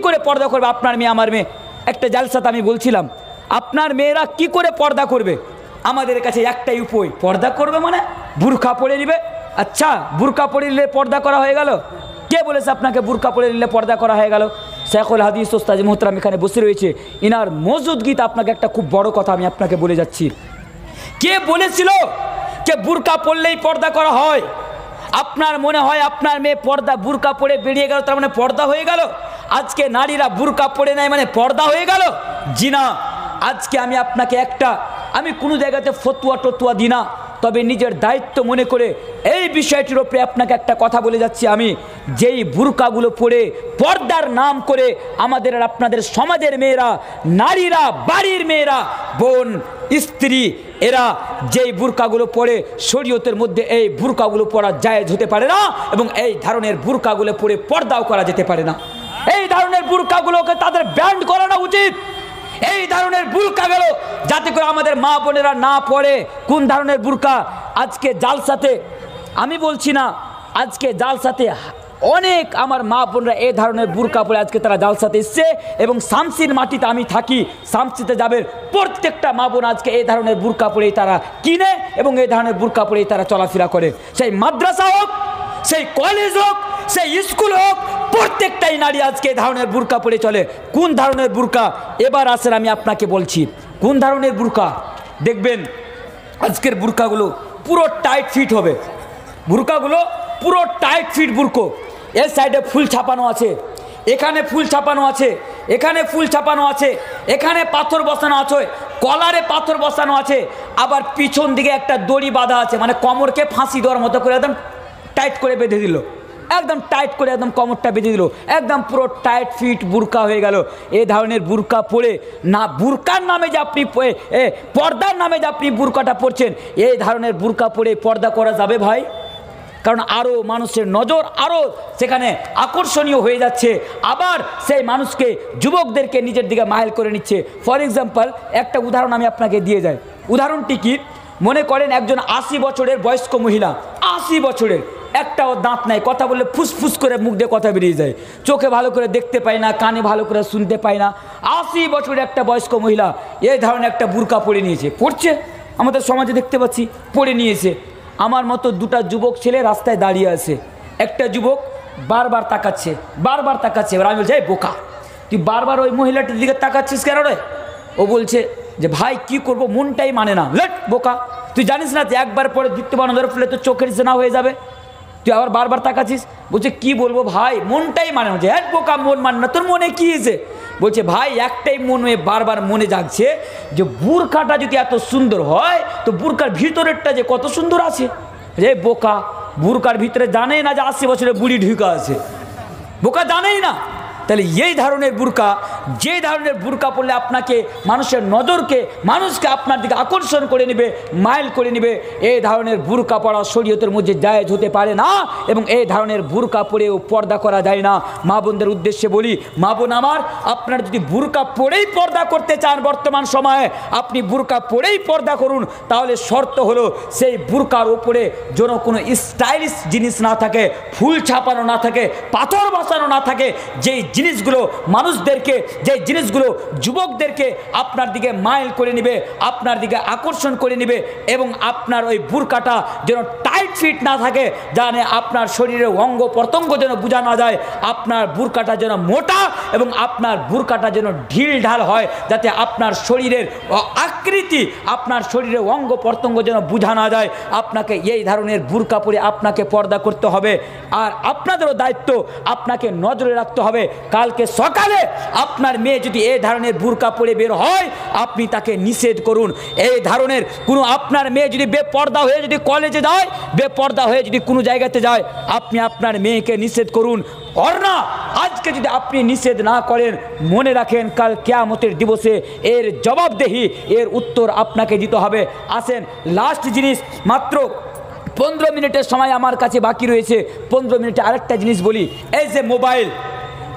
Speaker 1: করে পর্দা করবে? আপনার মেয়ে আমার মেয়ে, একটা জালসাতে আমি বলছিলাম আপনার মেয়েরা কি করে পর্দা করবে? আমাদের কাছে একটাই উপায়, পর্দা করবে মানে বুরকা পরে নেবে। আচ্ছা বুরকা পরে নিলে পর্দা করা হয়ে গেল? কে বলেছে আপনাকে বুরকা পরে নিলে পর্দা করা হয়ে গেল? শেখুল হাদিস ওস্তাদ মোহতারাম এখানে বসে রয়েছে, ইনার মজুদগিতে আপনাকে একটা খুব বড় কথা আমি আপনাকে বলে যাচ্ছি। কে বলেছিল যে বুরকা পরলেই পর্দা করা হয়? আপনার মনে হয় আপনার মেয়ে পর্দা বুরকা পরে বেরিয়ে গেল তার মানে পর্দা হয়ে গেল? আজকে নারীরা বুরকা পরে নেয় মানে পর্দা হয়ে গেল? জি না। আজকে আমি আপনাকে আমি কোনো জায়গাতে ফতুয়া দিই না, তবে নিজের দায়িত্ব মনে করে এই বিষয়টির ওপরে আপনাকে একটা কথা বলে যাচ্ছি। আমি যেই বুরকাগুলো পরে পর্দার নাম করে আমাদের আর আপনাদের সমাজের মেয়েরা, নারীরা, বাড়ির মেয়েরা, বোন, স্ত্রী, এরা যেই বুরকাগুলো পরে শরীয়তের মধ্যে এই বুরকাগুলো পরা জায়েজ হতে পারে না, এবং এই ধরনের বুরকাগুলো পরে পর্দাও করা যেতে পারে না। এই ধরনের বুরকাগুলোকে তাদের ব্যান্ড করানো উচিত। এই ধরনের বুরকা গেল যাতে করে আমাদের মা বোনেরা না পড়ে। কোন ধরনের বুরকা? আজকে জালসাতে আমি বলছি না, আজকে জালসাতে অনেক আমার মা বোনরা এই ধরনের বুরকা পরে আজকে তারা জালসাতে এসছে, এবং শামসির মাটিতে আমি থাকি, শামসিতে যাবেন প্রত্যেকটা মা বোন আজকে এই ধরনের বুরকা পরেই তারা কিনে এবং এই ধরনের বুরকা পরেই তারা চলাফেরা করে। সেই মাদ্রাসা হোক, সেই কলেজ হোক, সেই স্কুল হোক, প্রত্যেকটাই নারী আজকে এই ধরনের বুরকা পরে চলে। কোন ধরনের বুরকা? এবার আসেন আমি আপনাকে বলছি কোন ধরনের বুরকা। দেখবেন আজকের বুরকাগুলো পুরো টাইট ফিট হবে, বুরকাগুলো পুরো টাইট ফিট বুরকো। এর সাইডে ফুল ছাপানো আছে, এখানে ফুল ছাপানো আছে, এখানে ফুল ছাপানো আছে, এখানে পাথর বসানো আছে, কলারে পাথর বসানো আছে, আবার পিছন দিকে একটা দড়ি বাঁধা আছে, মানে কোমরকে ফাঁসি দেওয়ার মতো করে একদম টাইট করে বেঁধে দিল, একদম টাইট করে একদম কোমরটা বেঁধে দিল, একদম পুরো টাইট ফিট বুরকা হয়ে গেল। এই ধরনের বুরকা পরে না, বুরকার নামে যে আপনি পর্দার নামে যে আপনি বুরকাটা পরছেন, এই ধরনের বুরকা পরে পর্দা করা যাবে ভাই? কারণ আরও মানুষের নজর আরও সেখানে আকর্ষণীয় হয়ে যাচ্ছে, আবার সেই মানুষকে, যুবকদেরকে নিজের দিকে মাইল করে নিচ্ছে। ফর এক্সাম্পল একটা উদাহরণ আমি আপনাকে দিয়ে যাই। উদাহরণটি কি? মনে করেন একজন 80 বছরের বয়স্ক মহিলা, 80 বছরের, একটাও দাঁত নাই, কথা বললে ফুসফুস করে মুখ দিয়ে কথা বেরিয়ে যায়, চোখে ভালো করে দেখতে পায় না, কানে ভালো করে শুনতে পায় না। 80 বছরের একটা বয়স্ক মহিলা এই ধরনের একটা বুরকা পরে নিয়েছে, পড়ছে, আমাদের সমাজে দেখতে পাচ্ছি পরে নিয়েছে। আমার মতো দুটা যুবক ছেলে রাস্তায় দাঁড়িয়ে আছে, একটা যুবক বারবার তাকাচ্ছে, বারবার তাকাচ্ছে। এবার আমি বলছি এই বোকা, তুই বারবার ওই মহিলাটির দিকে তাকাচ্ছিস কেন রে? ও বলছে যে ভাই কি করব, মনটাই মানে না। লেট বোকা, তুই জানিস না যে একবার পরে দ্বিতীয় বানদের ফলে তো চোখের জেনা হয়ে যাবে, তুই আবার বারবার তাকাচ্ছিস। বলছে কি বলবো ভাই, মনটাই মানে না। এক বোকা, মন মানে না, তোর মনে কি হয়েছে? বলছে ভাই একটাই মনে বারবার মনে জাগছে যে বুরকাটা যদি এত সুন্দর হয় তো বুরকার ভিতরেরটা যে কত সুন্দর আছে। রে বোকা, বুরকার ভিতরে জানেই না যে 80 বছরের বুড়ি ঢুকা আছে, বোকা জানেই না। তাহলে এই ধরনের বুরকা, যে ধরনের বুরকা পড়লে আপনাকে মানুষের নজরকে, মানুষকে আপনার দিকে আকর্ষণ করে নেবে, মাইল করে নেবে, এই ধরনের বুরকা পরা শরীয়তের মধ্যে জায়েজ হতে পারে না। এবং এই ধরনের বুরকা পরেও পর্দা করা যায় না। মা বোনদের উদ্দেশ্যে বলি, মা বোন আমার, আপনারা যদি বুরকা পরেই পর্দা করতে চান, বর্তমান সময়ে আপনি বুরকা পরেই পর্দা করুন, তাহলে শর্ত হলো সেই বুরকার উপরে যেন কোনো স্টাইলিশ জিনিস না থাকে, ফুল ছাপানো না থাকে, পাথর বসানো না থাকে, যেই জিনিসগুলো মানুষদেরকে, যে জিনিসগুলো যুবকদেরকে আপনার দিকে মাইল করে নেবে, আপনার দিকে আকর্ষণ করে নেবে, এবং আপনার ওই বুরকাটা যেন টাইট ফিট না থাকে, জানে আপনার শরীরের অঙ্গ প্রত্যঙ্গ যেন বোঝা না যায়, আপনার বুরকাটা যেন মোটা এবং আপনার বুরকাটা যেন ঢিল ঢাল হয়, যাতে আপনার শরীরের আকৃতি, আপনার শরীরের অঙ্গ প্রত্যঙ্গ যেন বোঝা না যায়। আপনাকে এই ধরনের বুরকা পরে আপনাকে পর্দা করতে হবে। আর আপনাদেরও দায়িত্ব, আপনাকে নজরে রাখতে হবে, কালকে সকালে আপনার মেয়ে যদি এই ধরনের বুরকা পরে বের হয়, আপনি তাকে নিষেধ করুন। এই ধরনের কোনো আপনার মেয়ে যদি বেপর্দা হয়ে যদি কলেজে যায়, বেপর্দা হয়ে যদি কোনো জায়গাতে যায়, আপনি আপনার মেয়েকে নিষেধ করুন। আর না, আজকে যদি আপনি নিষেধ না করেন, মনে রাখেন কাল কিয়ামতের দিবসে এর জবাবদেহি, এর উত্তর আপনাকে দিতে হবে। আসেন, লাস্ট জিনিস, মাত্র 15 মিনিটের সময় আমার কাছে বাকি রয়েছে। 15 মিনিটে আরেকটা জিনিস বলি। এই যে মোবাইল,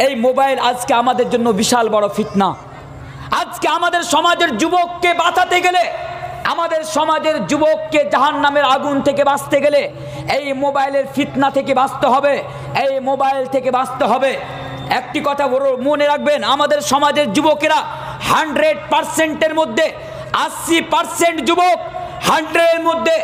Speaker 1: এই মোবাইল আজকে আমাদের জন্য বিশাল বড় ফিতনা। আজকে আমাদের সমাজের যুবককে বাঁচাতে গেলে, আমাদের সমাজের যুবককে জাহান্নামের আগুন থেকে বাঁচতে গেলে এই মোবাইলের ফিতনা থেকে বাঁচতে হবে, এই মোবাইল থেকে বাঁচতে হবে। একটি কথা মনে রাখবেন, আমাদের সমাজের যুবকেরা 100%-এর মধ্যে 80% যুবক, 100-এর মধ্যে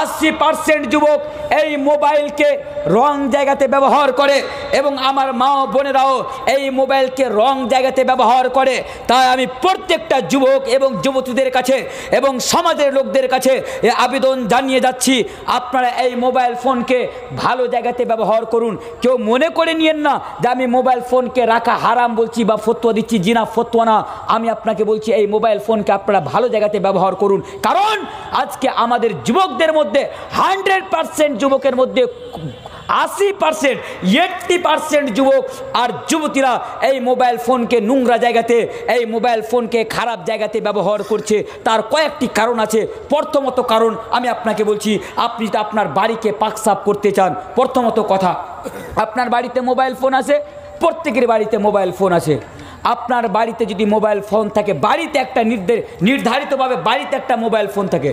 Speaker 1: 80% যুবক এই মোবাইলকে রং জায়গাতে ব্যবহার করে, এবং আমার মা বোনেরাও এই মোবাইলকে রং জায়গাতে ব্যবহার করে। তাই আমি প্রত্যেকটা যুবক এবং যুবতীদের কাছে এবং সমাজের লোকদের কাছে আবেদন জানিয়ে যাচ্ছি, আপনারা এই মোবাইল ফোনকে ভালো জায়গাতে ব্যবহার করুন। কেউ মনে করে নিয়েন না যে আমি মোবাইল ফোনকে রাখা হারাম বলছি বা ফতোয়া দিচ্ছি, জিনা ফতোয়া না। আমি আপনাকে বলছি এই মোবাইল ফোনকে আপনারা ভালো জায়গাতে ব্যবহার করুন। কারণ আজকে আমাদের যুবকদের মধ্যে 100% যুবকের মধ্যে 80%, 80% যুবক আর যুবতীরা এই মোবাইল ফোনকে নোংরা জায়গাতে, এই মোবাইল ফোনকে খারাপ জায়গাতে ব্যবহার করছে। তার কয়েকটি কারণ আছে। প্রথমত কারণ আমি আপনাকে বলছি, আপনি তো আপনার বাড়িকে পাকসাফ করতে চান, প্রথমত কথা, আপনার বাড়িতে মোবাইল ফোন আছে, প্রত্যেকের বাড়িতে মোবাইল ফোন আছে। আপনার বাড়িতে যদি মোবাইল ফোন থাকে, বাড়িতে একটা নির্ধারিতভাবে বাড়িতে একটা মোবাইল ফোন থাকে,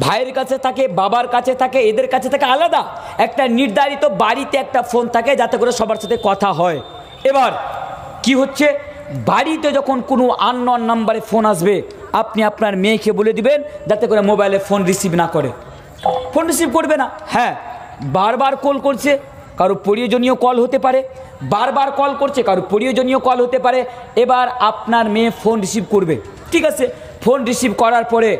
Speaker 1: ভাইয়ের কাছে থাকে, বাবার কাছে থাকে, এদের কাছে থাকে আলাদা একটা নির্ধারিত বাড়িতে একটা ফোন থাকে, যাতে করে সবার সাথে কথা হয়। এবার কি হচ্ছে, বাড়িতে যখন কোনো আননোন নাম্বারে ফোন আসবে, আপনি আপনার মেয়েকে বলে দিবেন যাতে করে মোবাইলে ফোন রিসিভ না করে, ফোন রিসিভ করবে না। হ্যাঁ, বারবার কল করছে, কারো প্রয়োজনীয় কল হতে পারে, বারবার কল করছে, কারো প্রয়োজনীয় কল হতে পারে। এবার আপনার মেয়ে ফোন রিসিভ করবে, ঠিক আছে, ফোন রিসিভ করার পরে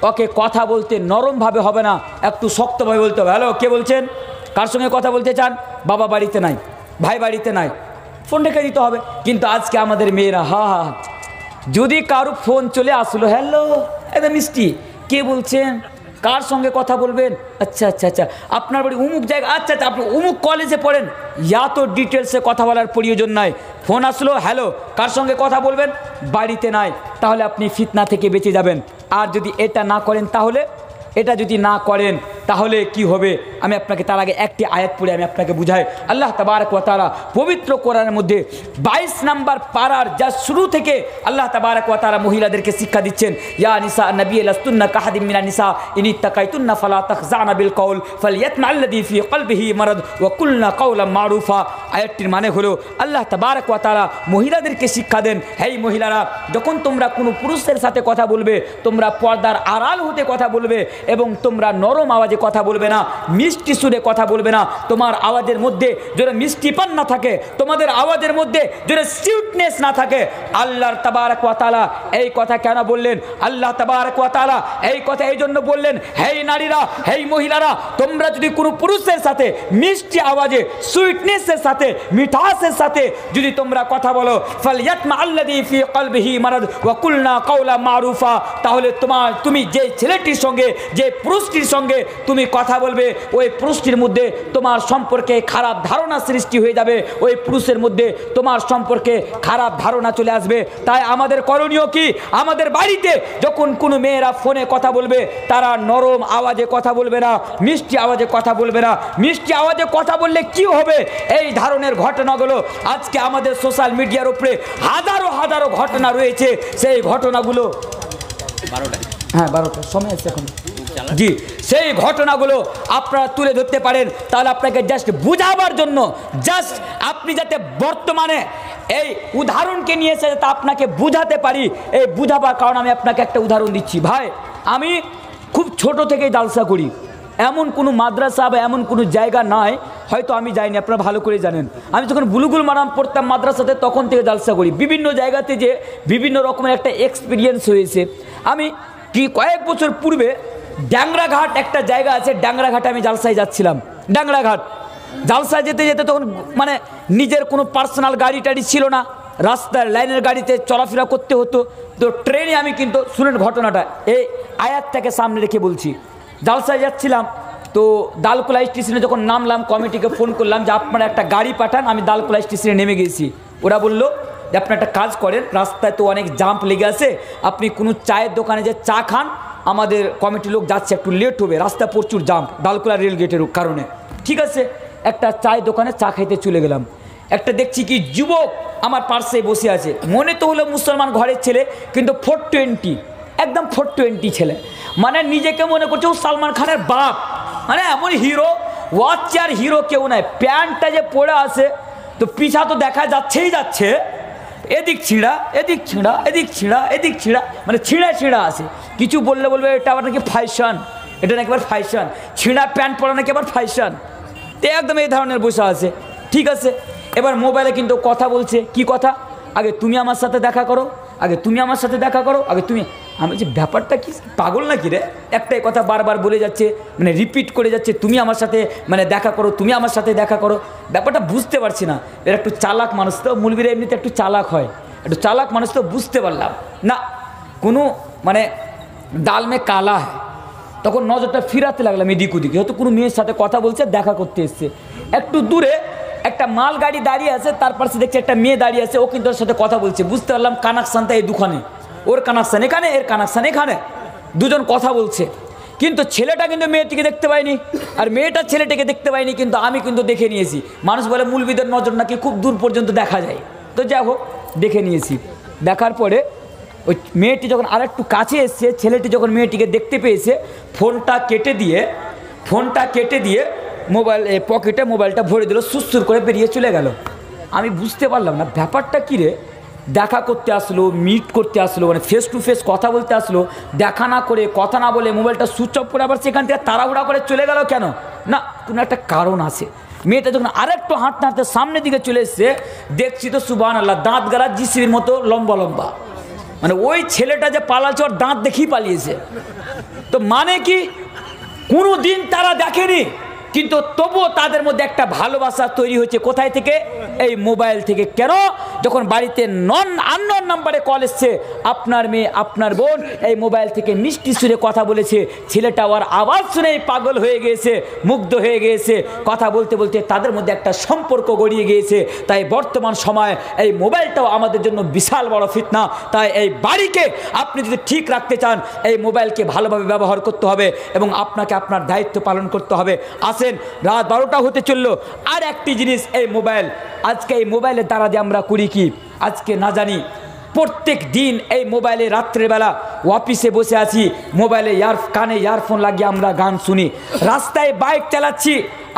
Speaker 1: ওকে কথা বলতে নরমভাবে হবে না, একটু শক্তভাবে বলতে হবে। হ্যালো, কে বলছেন, কার সঙ্গে কথা বলতে চান? বাবা বাড়িতে নাই, ভাই বাড়িতে নাই, ফোন রেখে দিতে হবে। কিন্তু আজকে আমাদের মেয়েরা যদি কারো ফোন চলে আসলো, হ্যালো এটা মিষ্টি, কে বলছেন, কার সঙ্গে কথা বলবেন, আচ্ছা আচ্ছা আচ্ছা আপনার বাড়ি উমুক জায়গা, আচ্ছা আচ্ছা আপনি উমুক কলেজে পড়েন, তো ডিটেলসে কথা বলার প্রয়োজন নাই। ফোন আসলো, হ্যালো, কার সঙ্গে কথা বলবেন, বাড়িতে নাই, তাহলে আপনি ফিতনা থেকে বেঁচে যাবেন। আর যদি এটা না করেন, তাহলে এটা যদি না করেন তাহলে কি হবে, আমি আপনাকে তার আগে একটি আয়াত পড়ে আমি আপনাকে বুঝাই। আল্লাহ তাবারক ওয়া তাআলা পবিত্র কোরআনের মধ্যে 22 নাম্বার পারার যা শুরু থেকে আল্লাহ তাবারক ওয়া তাআলা মহিলাদেরকে শিক্ষা দিচ্ছেন, ইয়া নিসা নবী লাস্তুন্না কাহাদিম মিনান নিসা ইন ইত্তাকাইতুন্না ফালা তাখজানা বিল কওল ফালইয়াতমাল্লাযী ফি কলবিহি মারাদ ওয়া কুলনা কওলাম মারুফা। আয়াতটির মানে হলো আল্লাহ তাবারক ওয়া তাআলা মহিলাদেরকে শিক্ষা দেন, হেই মহিলারা, যখন তোমরা কোনো পুরুষের সাথে কথা বলবে, তোমরা পর্দার আড়াল হতে কথা বলবে, এবং তোমরা নরম আওয়াজে কথা বলবে না, মিষ্টি সুরে কথা বলবে না। তোমার আওয়াজের মধ্যে যদি মিষ্টিপান না থাকে, তোমাদের আওয়াজের মধ্যে যদি সুইটনেস না থাকে। আল্লাহর তাবারক ওয়া তাআলা এই কথা কেন বললেন? আল্লাহ তাবারক ওয়া তাআলা এই কথা এই জন্য বললেন, হেই নারীরা, হেই মহিলারা, তোমরা যদি কোনো পুরুষের সাথে মিষ্টি আওয়াজে, সুইটনেসের সাথে, মিঠাসের সাথে যদি তোমরা কথা বলো, ফালইয়াতমা আল্লাযী ফি কলবিহি মারাদ ওয়া কুলনা কওলা মারুফা, তাহলে তুমি যে ছেলেটির সঙ্গে, যে পুরুষটির সঙ্গে তুমি কথা বলবে, ওই পুরুষটির মধ্যে তোমার সম্পর্কে খারাপ ধারণা সৃষ্টি হয়ে যাবে, ওই পুরুষের মধ্যে তোমার সম্পর্কে খারাপ ধারণা চলে আসবে। তাই আমাদের করণীয় কি? আমাদের বাড়িতে যখন কোনো মেয়েরা ফোনে কথা বলবে, তারা নরম আওয়াজে কথা বলবে না, মিষ্টি আওয়াজে কথা বলবে না। মিষ্টি আওয়াজে কথা বললে কি হবে? এই ধরনের ঘটনাগুলো আজকে আমাদের সোশ্যাল মিডিয়ার উপরে হাজারো হাজারো ঘটনা রয়েছে। সেই ঘটনাগুলো 12টার সময় আছে এখন, জি, সেই ঘটনাগুলো আপনারা তুলে ধরতে পারেন। তাহলে আপনাকে জাস্ট বুঝাবার জন্য, জাস্ট আপনি যাতে বর্তমানে এই উদাহরণকে নিয়ে এসে যাতে আপনাকে বুঝাতে পারি, এই বুঝাবার কারণ আমি আপনাকে একটা উদাহরণ দিচ্ছি। ভাই, আমি খুব ছোট থেকেই জালসা করি। এমন কোনো মাদ্রাসা বা এমন কোনো জায়গা নাই হয়তো আমি যাইনি, আপনারা ভালো করে জানেন। আমি যখন বুলুগুল মারাম পড়তাম মাদ্রাসাতে, তখন থেকে জালসা করি। বিভিন্ন জায়গাতে যে বিভিন্ন রকমের একটা এক্সপিরিয়েন্স হয়েছে। আমি কি কয়েক বছর পূর্বে ডাংরাঘাট একটা জায়গা আছে, ডাংরাঘাটে আমি জালসায় যাচ্ছিলাম। ডাংরাঘাট জালসায় যেতে যেতে তখন মানে নিজের কোনো পার্সোনাল গাড়ি টাড়ি ছিল না, রাস্তার লাইনের গাড়িতে চলাফেরা করতে হতো। তো ট্রেনে আমি কিন্তু, শুনেন ঘটনাটা, এই আয়াতটাকে সামনে রেখে বলছি। জালসায় যাচ্ছিলাম, তো দালকোলা স্টেশনে যখন নামলাম, কমিটিকে ফোন করলাম যে আপনারা একটা গাড়ি পাঠান। আমি দালকোলা স্টেশনে নেমে গেছি। ওরা বললো যে আপনি একটা কাজ করেন, রাস্তায় তো অনেক জাম্প লেগে আছে, আপনি কোনো চায়ের দোকানে যে চা খান, আমাদের কমিটির লোক যাচ্ছে, একটু লেট হবে, রাস্তায় প্রচুর জাম্প দালকোলা রেল গেটের কারণে। ঠিক আছে, একটা চায়ের দোকানে চা খাইতে চলে গেলাম। একটা দেখছি কি যুবক আমার পার্শ্বে বসে আছে, মনে তো হলো মুসলমান ঘরের ছেলে, কিন্তু 420, একদম 420 ছেলে, মানে নিজেকে মনে করছে ও সালমান খানের বাপ, মানে এমন হিরো। ওয়াচ আর হিরো কেউ নাই। প্যান্টটা যে পরে আছে, তো পিছা তো দেখা যাচ্ছেই যাচ্ছে, এদিক ছিঁড়া, এদিক ছিঁড়া, এদিক ছিঁড়া, এদিক ছিঁড়া, মানে ছিঁড়া ছিঁড়া আছে। কিছু বললে বলবে এটা আবার নাকি ফ্যাশন, এটা নাকি আবার ফ্যাশন, ছিঁড়া প্যান্ট পরা নাকি আবার ফ্যাশন। তো একদম এই ধরনের বসে আছে। ঠিক আছে, এবার মোবাইলে কিন্তু কথা বলছে। কি কথা? আগে তুমি আমার সাথে দেখা করো, আগে তুমি আমার সাথে দেখা করো, আগে তুমি। আমি যে ব্যাপারটা কি, পাগল নাকি রে? একটাই কথা বারবার বলে যাচ্ছে, মানে রিপিট করে যাচ্ছে, তুমি আমার সাথে মানে দেখা করো, তুমি আমার সাথে দেখা করো। ব্যাপারটা বুঝতে পারছি না। এরা একটু চালাক মানুষ তো, মুলবিরা এমনিতে একটু চালাক হয়, একটু চালাক মানুষ তো। বুঝতে পারলাম না কোনো মানে ডাল মে কালা হয়। তখন নজরটা ফিরাতে লাগলাম এদিক ওদিকে, হয়তো কোনো মেয়ের সাথে কথা বলছে, দেখা করতে এসছে। একটু দূরে একটা মাল গাড়ি দাঁড়িয়ে আছে, তার পাশে দেখছি একটা মেয়ে দাঁড়িয়ে আছে, ও কিন্তু ওর সাথে কথা বলছে। বুঝতে পারলাম কানেকশানটা এই দুখানে, ওর কানেকশান এখানে, এর কানেকশান এখানে, দুজন কথা বলছে। কিন্তু ছেলেটা কিন্তু মেয়েটিকে দেখতে পায়নি, আর মেয়েটা ছেলেটিকে দেখতে পায়নি, কিন্তু আমি কিন্তু দেখে নিয়েছি। মানুষ বলে মুলবিদের নজর নাকি খুব দূর পর্যন্ত দেখা যায়। তো যাই হোক, দেখে নিয়েছি। দেখার পরে ওই মেয়েটি যখন আরেকটু কাছে এসছে, ছেলেটি যখন মেয়েটিকে দেখতে পেয়েছে, ফোনটা কেটে দিয়ে মোবাইল পকেটে মোবাইলটা ভরে দিল, সুরসুর করে বেরিয়ে চলে গেল। আমি বুঝতে পারলাম না ব্যাপারটা কী রে। দেখা করতে আসলো, মিট করতে আসলো, মানে ফেস টু ফেস কথা বলতে আসলো, দেখা না করে, কথা না বলে মোবাইলটা সুইচ অফ করে আবার সেখান থেকে তাড়াহুড়া করে চলে গেল কেন? না, কোনো একটা কারণ আছে। মেয়েটা যখন আরেকটু হাঁটতে হাঁটতে সামনের দিকে চলে এসছে, দেখছি তো সুবহানাল্লাহ, দাঁত গালা জিসির মতো লম্বা লম্বা। মানে ওই ছেলেটা যে পালাচ্ছে, ওর দাঁত দেখেই পালিয়েছে। তো মানে কি, কোনো দিন তারা দেখেনি, কিন্তু তবুও তাদের মধ্যে একটা ভালোবাসা তৈরি হয়েছে। কোথায় থেকে? এই মোবাইল থেকে। কেন? যখন বাড়িতে আননোন নাম্বারে কল এসছে, আপনার মেয়ে, আপনার বোন এই মোবাইল থেকে মিষ্টি সুরে কথা বলেছে, ছেলেটা ওর আওয়াজ শুনেই পাগল হয়ে গিয়েছে, মুগ্ধ হয়ে গিয়েছে। কথা বলতে বলতে তাদের মধ্যে একটা সম্পর্ক গড়িয়ে গিয়েছে। তাই বর্তমান সময় এই মোবাইলটাও আমাদের জন্য বিশাল বড় ফিতনা। তাই এই বাড়িকে আপনি যদি ঠিক রাখতে চান, এই মোবাইলকে ভালোভাবে ব্যবহার করতে হবে এবং আপনাকে আপনার দায়িত্ব পালন করতে হবে। আসেন, রাত 12টা হতে চললো, আর একটি জিনিস, এই মোবাইল। আজকে এই মোবাইলের দ্বারা যে আমরা করি কি আজকে না জানি। প্রত্যেক দিন এই মোবাইলে রাত্রেবেলা অফিসে বসে আছি, মোবাইলে কানে ইয়ারফোন লাগিয়ে আমরা গান শুনি, রাস্তায় বাইক চালাচ্ছি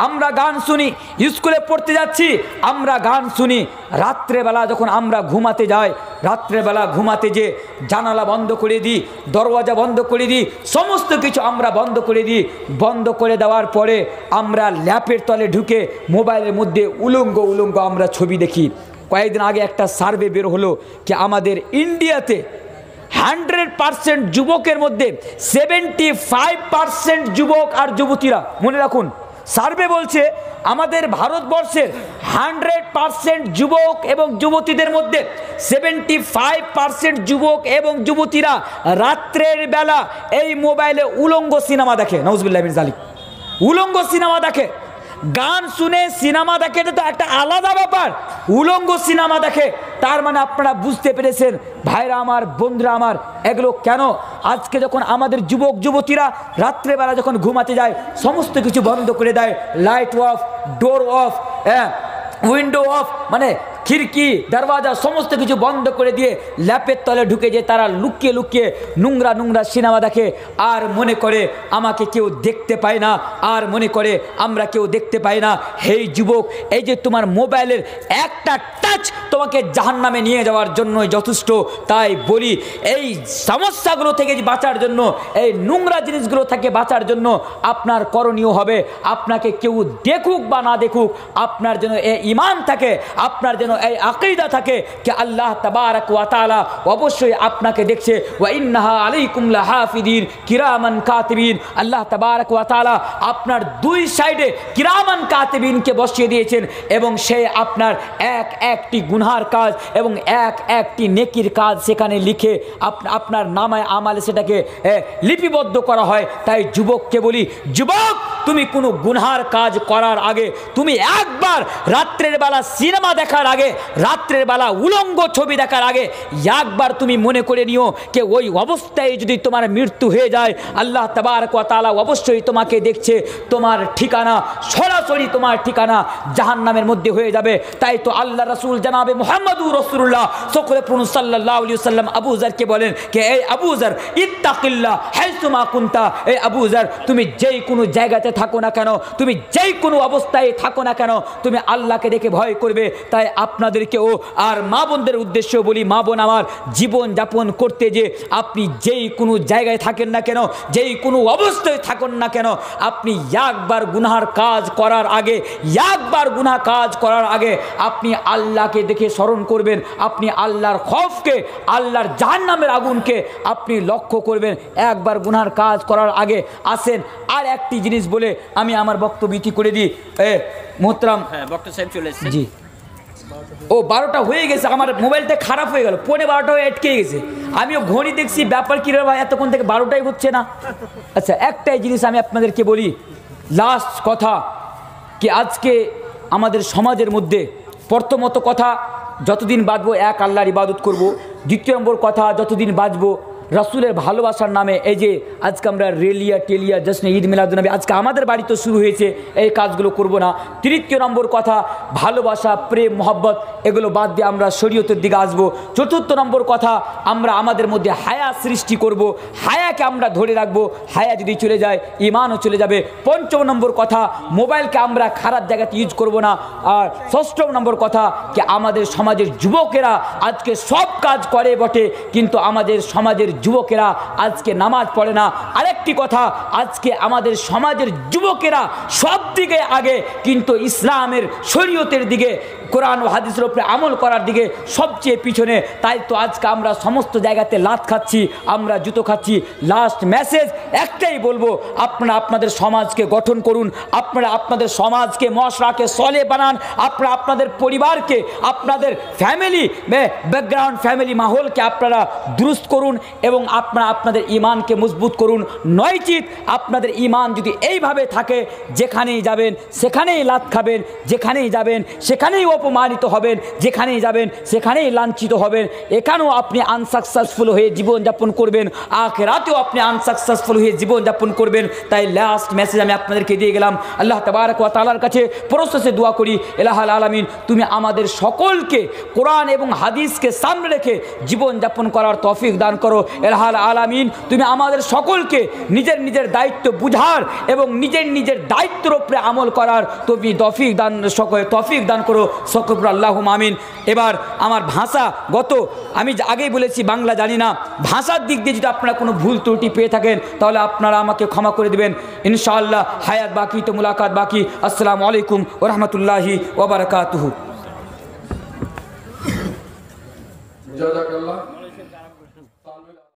Speaker 1: আমরা গান শুনি, স্কুলে পড়তে যাচ্ছি আমরা গান শুনি। রাত্রেবেলা যখন আমরা ঘুমাতে যাই, রাত্রেবেলা ঘুমাতে যে জানালা বন্ধ করে দিই, দরওয়াজা বন্ধ করে দিই, সমস্ত কিছু আমরা বন্ধ করে দিই। বন্ধ করে দেওয়ার পরে আমরা ল্যাপের তলে ঢুকে মোবাইলের মধ্যে উলঙ্গ আমরা ছবি দেখি। কয়েকদিন আগে একটা সার্ভে বের হলো কি আমাদের ইন্ডিয়াতে 100% যুবকের মধ্যে 75% যুবক আর যুবতীরা, মনে রাখুন সার্ভে বলছে আমাদের ভারতবর্ষের 100% যুবক এবং যুবতীদের মধ্যে 75% যুবক এবং যুবতীরা রাত্রের বেলা এই মোবাইলে উলঙ্গ সিনেমা দেখে। নাউজুবিল্লাহ মিন যালিক। উলঙ্গ সিনেমা দেখে, গান শুনে সিনেমা দেখে, এটা তো একটা আলাদা ব্যাপার। উলঙ্গ সিনেমা দেখে, তার মানে আপনারা বুঝতে পেরেছেন ভাইরা আমার, বন্ধুরা আমার, এগুলো কেন? আজকে যখন আমাদের যুবক যুবতীরা রাত্রেবেলা যখন ঘুমাতে যায় সমস্ত কিছু বন্ধ করে দেয়, light off, door of, window of, মানে খিড়কি দরওয়াজা সমস্ত কিছু বন্ধ করে দিয়ে ল্যাপের তলে ঢুকে যে তারা লুকিয়ে লুকিয়ে নোংরা নোংরা সিনেমা দেখে, আর মনে করে আমাকে কেউ দেখতে পায় না, আর মনে করে আমরা কেউ দেখতে পাই না। হেই যুবক, এই যে তোমার মোবাইলের একটা টাচ তোমাকে জাহান্নামে নিয়ে যাওয়ার জন্যই যথেষ্ট। তাই বলি, এই সমস্যাগুলো থেকে বাঁচার জন্য, এই নোংরা জিনিসগুলো থেকে বাঁচার জন্য আপনার করণীয় হবে, আপনাকে কেউ দেখুক বা না দেখুক, আপনার যেন এই ঈমান থাকে, আপনার যেন এই আকীদা থাকে যে আল্লাহ তাবারক ওয়া তাআলা অবশ্যই আপনাকে দেখছে। ওয়া ইন্নাহা আলাইকুম লাহাফিদিন কিরামান কাতিবিন। আল্লাহ তাবারক ওয়া তাআলা আপনার দুই সাইডে কিরামান কাতিবিনকে বসিয়ে দিয়েছেন, এবং সে আপনার এক একটি গুনহার কাজ এবং এক একটি নেকির কাজ সেখানে লিখে আপনার নামায় আমালে সেটাকে লিপিবদ্ধ করা হয়। তাই যুবককে বলি, যুবক তুমি কোনো গুনহার কাজ করার আগে, তুমি একবার রাত্রের বেলা সিনেমা দেখার আগে, রাত্রের বেলা উলঙ্গ ছবি দেখার আগে একবার তুমি মনে করে নিও যে ওই অবস্থায় যদি তোমার মৃত্যু হয়ে যায়, আল্লাহ তাবারক ওয়া তাআলা অবশ্যই তোমাকে দেখছে, তোমার ঠিকানা সরাসরি তোমার ঠিকানা জাহান্নামের মধ্যে হয়ে যাবে। তাই তো আল্লাহ রাসূল জনাবে মুহাম্মদুর রাসূলুল্লাহ সাল্লাল্লাহু আলাইহি ওয়াসাল্লাম আবু যারকে বলেন যে এই আবু যার ইত্তাকিল্লাহ হাইসুমা কুনতা, এই আবু যার তুমি যেই কোনো জায়গাতে থাকো না কেন, তুমি যেই কোনো অবস্থায় থাকো না কেন, তুমি আল্লাহকে দেখে ভয় করবে। তাই আপনাদেরকেও আর মা বোনদের উদ্দেশ্যেও বলি, মা বোন আমার, জীবন যাপন করতে যে আপনি যেই কোনো জায়গায় থাকেন না কেন, যেই কোনো অবস্থায় থাকুন না কেন, আপনি একবার গুনাহার কাজ করার আগে, একবার গুনাহ কাজ করার আগে আপনি আল্লাহকে দেখে স্মরণ করবেন, আপনি আল্লাহর খৌফকে, আল্লাহর জাহান্নামের আগুনকে আপনি লক্ষ্য করবেন একবার গুনাহার কাজ করার আগে। আসেন আর একটি জিনিস বলে আমি আমার বক্তব্য ইতি করে দিই। মোহতারাম
Speaker 2: বক্তা সাহেব চলে এসেছেন।
Speaker 1: জি, ও 12টা হয়ে গেছে, আমার মোবাইলটা খারাপ হয়ে গেল, 12:15 হয়ে আটকে গেছে। আমিও ঘড়ি দেখছি, ব্যাপার কী রে ভাই, এতক্ষণ থেকে 12টাই হচ্ছে না। আচ্ছা, একটাই জিনিস আমি আপনাদেরকে বলি, লাস্ট কথা, কি আজকে আমাদের সমাজের মধ্যে প্রথমত কথা, যতদিন বাঁচবো এক আল্লাহর ইবাদত করব। দ্বিতীয় নম্বর কথা, যতদিন বাঁচবো রাসূলের ভালোবাসার নামে এই যে আজকে আমরা রেলিয়া টেলিয়া জশ্নে ঈদ মিলাদুন্নবী আজকে আমাদের বাড়িতে শুরু হয়েছে, এই কাজগুলো করব না। তৃতীয় নম্বর কথা, ভালোবাসা, প্রেম, মহব্বত এগুলো বাদ দিয়ে আমরা শরীয়তের দিকে আসবো। চতুর্থ নম্বর কথা, আমরা আমাদের মধ্যে হায়া সৃষ্টি করব, হায়াকে আমরা ধরে রাখবো। হায়া যদি চলে যায় ঈমানও চলে যাবে। পঞ্চম নম্বর কথা, মোবাইলকে আমরা খারাপ জায়গাতে ইউজ করব না। আর ষষ্ঠ নম্বর কথা, কি আমাদের সমাজের যুবকেরা আজকে সব কাজ করে বটে, কিন্তু আমাদের সমাজের যুবকেরা আজকে নামাজ পড়ে না। আরেকটি কথা, আজকে আমাদের সমাজের যুবকেরা সব দিকে আগে, কিন্তু ইসলামের শরীয়তের দিকে, কোরআন ও হাদিসের উপরে আমল করার দিকে সবচেয়ে পিছনে। তাই তো আজকে আমরা সমস্ত জায়গাতে লাত খাচ্ছি, আমরা জুতো খাচ্ছি। লাস্ট মেসেজ একটাই বলবো, আপনারা আপনাদের সমাজকে গঠন করুন, আপনারা আপনাদের সমাজকে মশরাকে সলে বানান, আপনারা আপনাদের পরিবারকে, আপনাদের ফ্যামিলি ব্যাকগ্রাউন্ড, ফ্যামিলি মাহলকে আপনারা দুরুস্ত করুন, এবং আপনারা আপনাদের ঈমানকে মজবুত করুন। নয়চিত আপনাদের ঈমান যদি এইভাবে থাকে, যেখানেই যাবেন সেখানেই লাত খাবেন, যেখানেই যাবেন সেখানেই অপমানিত হবেন, যেখানেই যাবেন সেখানেই লাঞ্ছিত হবেন, এখানেও আপনি আনসাকসেসফুল হয়ে জীবনযাপন করবেন, আখিরাতেও আপনি আনসাকসেসফুল হয়ে জীবনযাপন করবেন। তাই লাস্ট মেসেজ আমি আপনাদেরকে দিয়ে গেলাম। আল্লাহ তাবারক ওয়া তাআলার কাছে প্রশস্তে দোয়া করি, ইলাহুল আলামিন তুমি আমাদের সকলকে কোরআন এবং হাদিসকে সামনে রেখে জীবনযাপন করার তৌফিক দান করো। ইলাহুল আলামিন তুমি আমাদের সকলকে নিজের নিজের দায়িত্ব বুঝার এবং নিজের নিজের দায়িত্বের উপরে আমল করার তুমি তৌফিক দান করো, সকল আল্লাহুম্মা আমিন। এবার আমার ভাষা আমি আগেই বলেছি বাংলা জানি না, ভাষার দিক দিয়ে যদি আপনারা কোনো ভুল ত্রুটি পেয়ে থাকেন তাহলে আপনারা আমাকে ক্ষমা করে দেবেন ইনশাআল্লাহ। হায়াত বাকি তো মুলাকাত বাকি। আসসালামু আলাইকুম ওয়া রাহমাতুল্লাহি ওয়া বারাকাতুহু।
Speaker 3: জাযাকাল্লাহ।